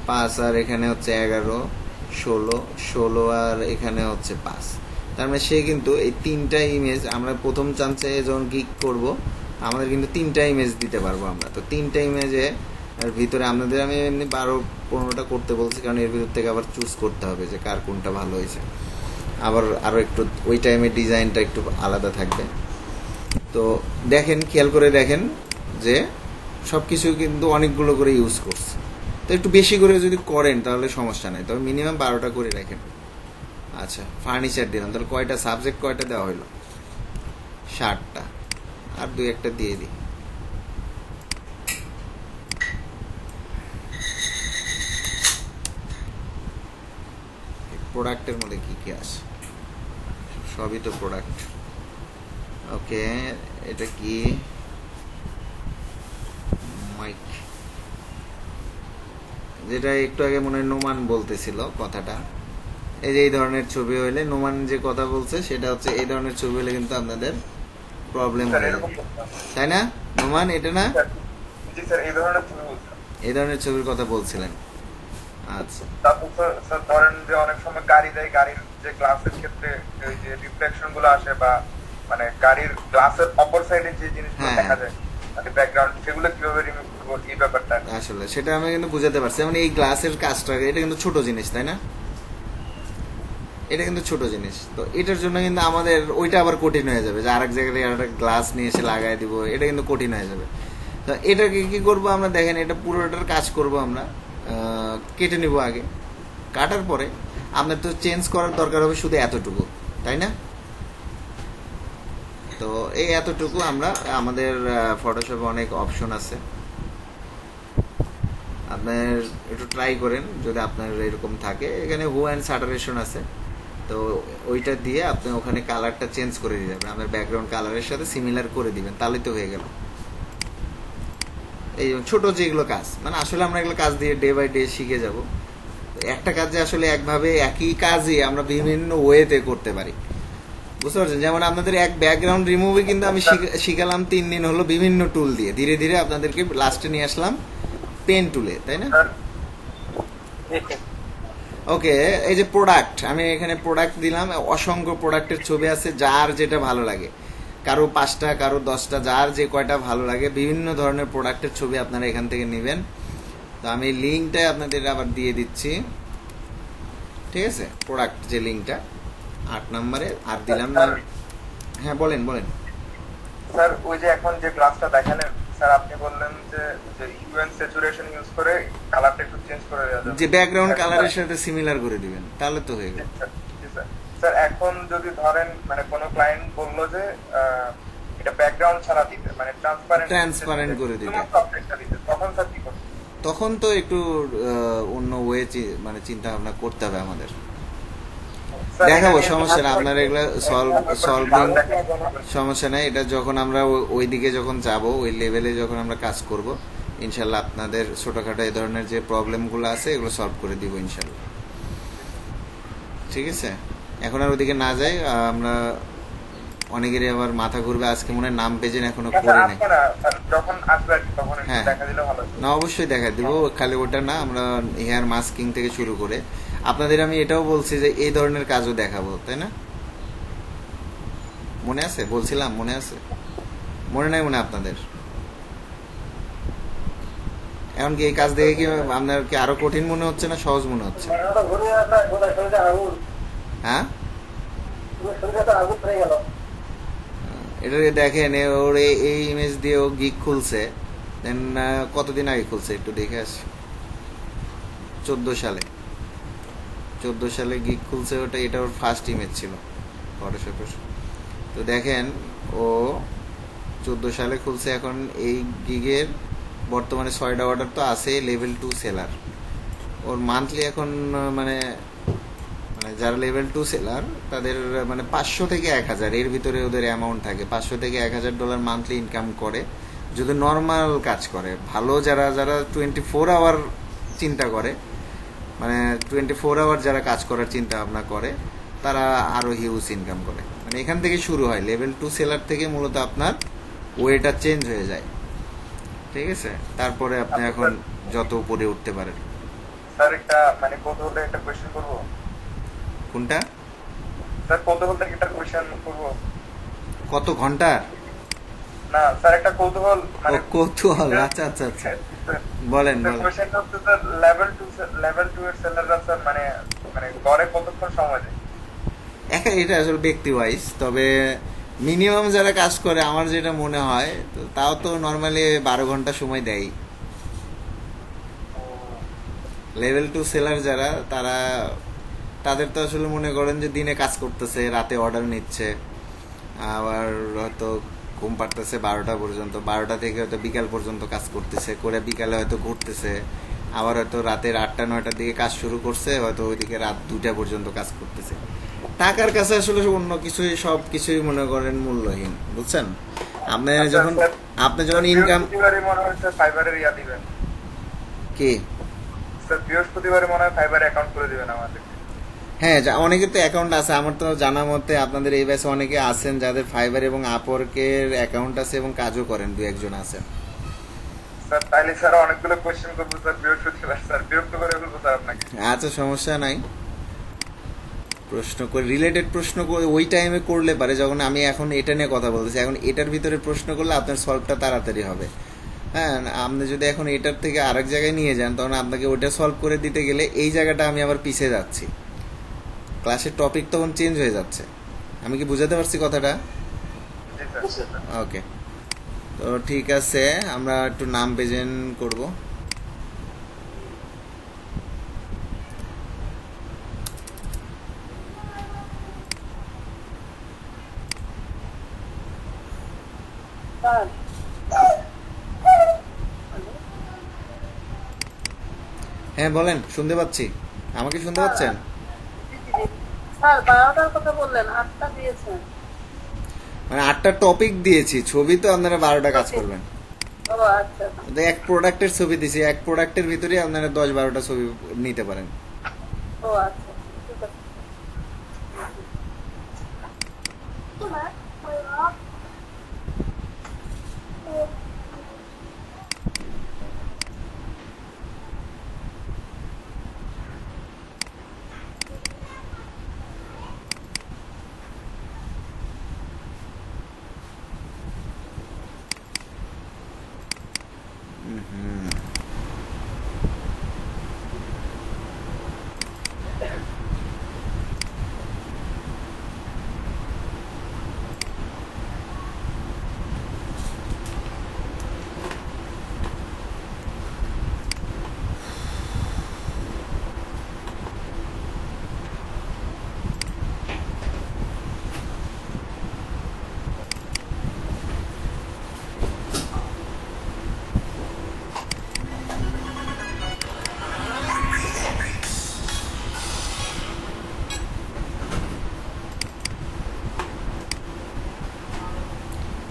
5 আর এখানে হচ্ছে 11 16 16 আর এখানে হচ্ছে 5। তার মানে সে কিন্তু এই 3টা ইমেজ, আমরা প্রথম চান্সে যখন গিগ করব আমাদের কিন্তু 3টা ইমেজ দিতে পারবো আমরা। তো 3টা ইমেজে এর ভিতরে আপনাদের আমি এমনি 12-15টা করতে বলছি, কারণ এর ভিতর থেকে আবার চুজ করতে হবে যে কার কোনটা ভালো হয়েছে। আবার আরও একটু ওই টাইমে ডিজাইনটা একটু আলাদা থাকবে। তো দেখেন, খেয়াল করে দেখেন যে সব কিছু কিন্তু অনেকগুলো করে ইউজ করছে। তো একটু বেশি করে যদি করেন তাহলে সমস্যা নেই, তবে মিনিমাম 12টা করে রাখেন। আচ্ছা, ফার্নিচার দিলাম, তাহলে কয়টা সাবজেক্ট, কয়টা দেওয়া হলো? 7টা, আর 2-1টা দিয়ে দিই। প্রোডাক্টের মধ্যে কি কি আছে? সবই তো প্রোডাক্ট। ওকে, এটা কি? মাইক, যেটা একটু আগে মনে হয় নোমান বলতেছিল কথাটা। এই যে এই ধরনের ছবি হইলে, নোমান যে কথা বলছে সেটা হচ্ছে এই ধরনের ছবি হলে কিন্তু আপনাদের প্রবলেম স্যার হবে, এরকম তাই না নোমান? এটা না, জি স্যার, এই ধরনের ছবি বলছিলাম। এই ধরনের ছবির কথা বলছিলেন। আচ্ছা, তারপর স্যার ধরেন যে অনেক সময় গাড়ি দেয়, গাড়ির যে গ্লাসের ক্ষেত্রে ওই যে রিফ্লেকশন গুলো আসে, বা মানে গাড়ির গ্লাসের অপর সাইডে যে জিনিসগুলো হ্যাঁ। দেখা যায় মানে ব্যাকগ্রাউন্ড, সেগুলো কিভাবে রিমুভ করবো এই ব্যাপারটা। আসলে সেটা আমি কিন্তু বুঝাতে পারছি। মানে এই গ্লাসের কাজটা, এটা কিন্তু ছোট জিনিস, তাই না? এটা কিন্তু ছোট জিনিস। তো এটার জন্য কিন্তু আমাদের ওইটা আবার কঠিন হয়ে যাবে, যে আরেক জায়গায় একটা গ্লাস নিয়ে এসে লাগাই দিব, এটা কিন্তু কঠিন হয়ে যাবে। তো এটাকে কি করব আমরা, দেখেন এটা পুরোটার কাজ করব আমরা, কেটে নিব আগে। কাটার পরে আপনার তো চেঞ্জ করার দরকার হবে শুধু এতটুকু, তাই না? তো এই এতটুকু আমরা, আমাদের ফটোশপে অনেক অপশন আছে, আপনার একটু ট্রাই করেন যদি আপনার এরকম থাকে। এখানে হু অ্যান্ড স্যাটারেশন আছে, তো ওইটা দিয়ে আপনি ওখানে কালারটা চেঞ্জ করে দিয়ে যাবেন, আপনার ব্যাকগ্রাউন্ড কালারের সাথে সিমিলার করে দিবেন, তাহলেই তো হয়ে গেল। এই ছোট যেগুলো কাজ, মানে আসলে আমরা এগুলো কাজ দিয়ে ডে বাই ডে শিখে যাব। একটা কাজে আসলে একভাবে একই কাজই আমরা বিভিন্ন ওয়েতে করতে পারি, বুঝতে পারছেন? যেমন আপনাদের এক ব্যাকগ্রাউন্ড রিমুভে কিন্তু আমি শিখালাম 3 দিন হলো বিভিন্ন টুল দিয়ে, ধীরে ধীরে আপনাদেরকে লাস্টে নিয়ে আসলাম পেন টুলে, তাই না? ওকে, এই যে প্রোডাক্ট, আমি এখানে প্রোডাক্ট দিলাম, অসংখ্য প্রোডাক্টের ছবি আছে, যার যেটা ভালো লাগে, কারো 5টা, কারো 10টা, যার যে কয়টা ভালো লাগে, বিভিন্ন ধরনের প্রোডাক্টের ছবি আপনারা এখান থেকে নেবেন। তো আমি লিঙ্কটা আপনাদের আবার দিয়ে দিচ্ছি, ঠিক আছে? প্রোডাক্ট যে লিঙ্কটা 8 নম্বরে আর দিলাম না। হ্যাঁ বলেন বলেন। স্যার ওই যে এখন যে গ্লাসটা দেখালেন স্যার, আপনি বললেন যে হিউ অ্যান্ড স্যাচুরেশন ইউজ করে কালারটা একটু চেঞ্জ করে দেওয়া যাবে, যে ব্যাকগ্রাউন্ড কালারের সাথে সিমিলার করে দিবেন, তাহলে তো হয়ে গেল। স্যার এখন যদি ধরেন মানে কোনো ক্লায়েন্ট বললো যে এটা ব্যাকগ্রাউন্ড ছাড়া দিতে, মানে ট্রান্সপারেন্ট করে দিতে, তখন স্যার কি করবেন? তখন তো একটু অন্য ওয়ে মানে চিন্তা ভাবনা করতে হবে আমাদের। দেখাবো, সমস্যা না, আপনার এগুলো সলভিং সমস্যা নেই। এটা যখন আমরা ওই দিকে যখন যাব, ওই লেভেলে যখন আমরা কাজ করব, ইনশাল্লাহ আপনাদের ছোটখাটো এই ধরনের যে প্রবলেমগুলো আছে এগুলো সলভ করে দিব ইনশাল্লাহ। ঠিক আছে, এখন আর ওইদিকে না যাই, আমরা অনেকেরই আবার মাথা ঘুরবে, আজকে মনে হয় নাম পেজেন এখনো স্যার করে নাই। আজকে না স্যার, যখন আসবে আর কি তখন একটু হ্যাঁ দেখা দিলে ভালো হতো। না, অবশ্যই দেখা দিব, খালি ওটা না, আমরা হেয়ার মাস্কিং থেকে শুরু করে আপনাদের আমি এটাও বলছি যে এই ধরনের কাজও দেখাবো, তাই না? মনে আছে বলছিলাম, মনে আছে? মনে নাই মনে হয় আপনাদের? এমনকি এই কাজ দেখে কি আপনার কি আরো কঠিন মনে হচ্ছে না সহজ মনে হচ্ছে? হ্যাঁ, এটা দেখেন ওর এই ইমেজ দিয়ে ও গিগ খুলছে, দেন কতদিন আগে খুলছে একটু দেখে আসি। 14 সালে, 14 সালে গিগ খুলছে ওটা, এটা ওর ফার্স্ট ইমেজ ছিল ফটোশপের। তো দেখেন ও 14 সালে খুলছে, এখন এই গিগের বর্তমানে 6টা অর্ডার তো আছে, লেভেল 2 সেলার। ওর মান্থলি এখন মানে মানে যারা লেভেল 2 সেলার তাদের মানে 500 থেকে 1000 এর ভিতরে ওদের অ্যামাউন্ট থাকে, 500 থেকে $1000 মান্থলি ইনকাম করে যদি নর্মাল কাজ করে। ভালো যারা যারা 24 আওয়ার চিন্তা করে, মানে 24 আওয়ার যারা কাজ করার চিন্তা ভাবনা করে, তারা আরো হিউজ ইনকাম করে। মানে এখান থেকে শুরু হয়, লেভেল 2 সেলার থেকে মূলত আপনার ওয়েটা চেঞ্জ হয়ে যায়, ঠিক আছে? তারপরে আপনি এখন যত উপরে উঠতে পারেন। স্যার একটা মানে কৌতূহলে একটা কোয়েশ্চেন করবো কোনটা? স্যার, কৌতূহল থেকে একটা কোয়েশ্চেন করবো। কত ঘন্টার? না স্যার, একটা কৌতূহল ও মানে কৌতূহল, আচ্ছা আচ্ছা আচ্ছা, বলেন বলেন। কোয়েশ্চেনটা হচ্ছে স্যার, লেভেল 2 এর সেলাররা স্যার মানে মানে গড়ে কতক্ষণ সময় দেয়? একা এটা আসলে ব্যক্তি ওয়াইজ, তবে মিনিমাম যারা কাজ করে আমার যেটা মনে হয়, তো তাও তো নর্মালি 12 ঘন্টা সময় দেয়। লেভেল 2 সেলার যারা, তারা তাদের তো আসলে মনে করেন যে দিনে কাজ করতেছে, রাতে অর্ডার নিচ্ছে, আবার হয়তো ঘুম পাড়তেছে 12টা পর্যন্ত, 12টা থেকে হয়তো বিকাল পর্যন্ত কাজ করতেছে, করে বিকালে হয়তো ঘুরতেছে, আবার হয়তো রাতের 8টা 9টার দিকে কাজ শুরু করছে, হয়তো ওইদিকে রাত 2টা পর্যন্ত কাজ করতেছে। টাকার কাছে আসলে অন্য কিছুই, সব কিছুই মনে করেন মূল্যহীন, বুঝছেন? আপনি যখন আপনি যখন ইনকাম বৃহস্পতিবারে মনে হয় স্যার ফাইবারের ইয়া দিবেন। কি, স্যার বৃহস্পতিবারে মনে হয় ফাইবার অ্যাকাউন্ট করে দিবেন আমাদের। হ্যাঁ অনেকের তো অ্যাকাউন্ট আছে, আমার তো জানা মতে আপনাদের এই ব্যাচে অনেকে আছেন যাদের ফাইবার এবং আপওয়ার্কের অ্যাকাউন্ট আছে এবং কাজও করেন, 2-1 জন আছেন। স্যার তাইলে স্যার অনেকগুলো কোয়েশ্চেন করবো স্যার বৃহস্পতিবার, স্যার বিরক্ত করে ফেলবো স্যার আপনাকে। আচ্ছা সমস্যা নাই, প্রশ্ন করে রিলেটেড প্রশ্ন করে ওই টাইমে করলে পারে, যখন আমি এখন এটা নিয়ে কথা বলতেছি, এখন এটার ভিতরে প্রশ্ন করলে আপনার সলভটা তাড়াতাড়ি হবে। হ্যাঁ, আপনি যদি এখন এটার থেকে আরেক জায়গায় নিয়ে যান, তখন আপনাকে ওটা সলভ করে দিতে গেলে এই জায়গাটা আমি আবার পিছিয়ে যাচ্ছি, ক্লাসের টপিক তখন চেঞ্জ হয়ে যাচ্ছে। আমি কি বুঝাতে পারছি কথাটা? জি স্যার। ওকে, তো ঠিক আছে, আমরা একটু নাম প্রেজেন্ট করব। হ্যাঁ বলেন, শুনতে পাচ্ছি, আমাকে শুনতে পাচ্ছেন? স্যার 12টার কথা বললেন, 8টা দিয়েছেন। মানে 8টা টপিক দিয়েছি, ছবি তো আপনারা 12টা কাজ করবেন। ও আচ্ছা। তো এক প্রোডাক্টের ছবি দিছি, এক প্রোডাক্টের ভিতরে আপনারা 10-12টা ছবি নিতে পারেন। ও আচ্ছা, ঠিক আছে।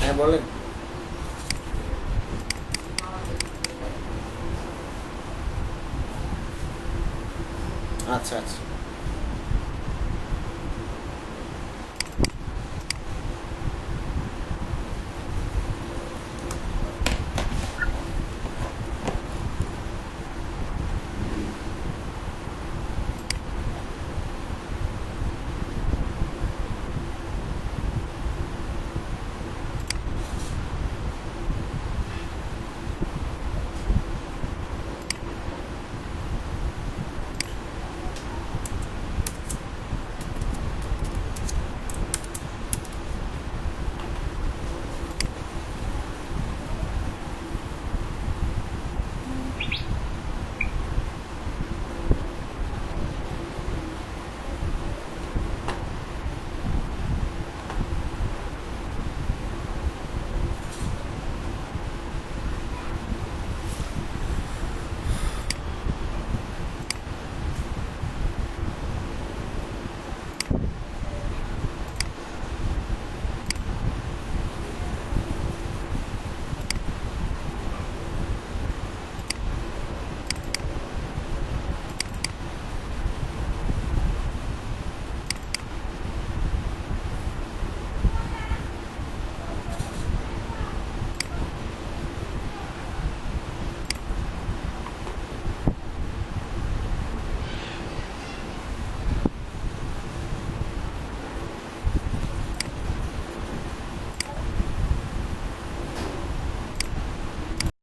হ্যাঁ বলেন। আচ্ছা আচ্ছা,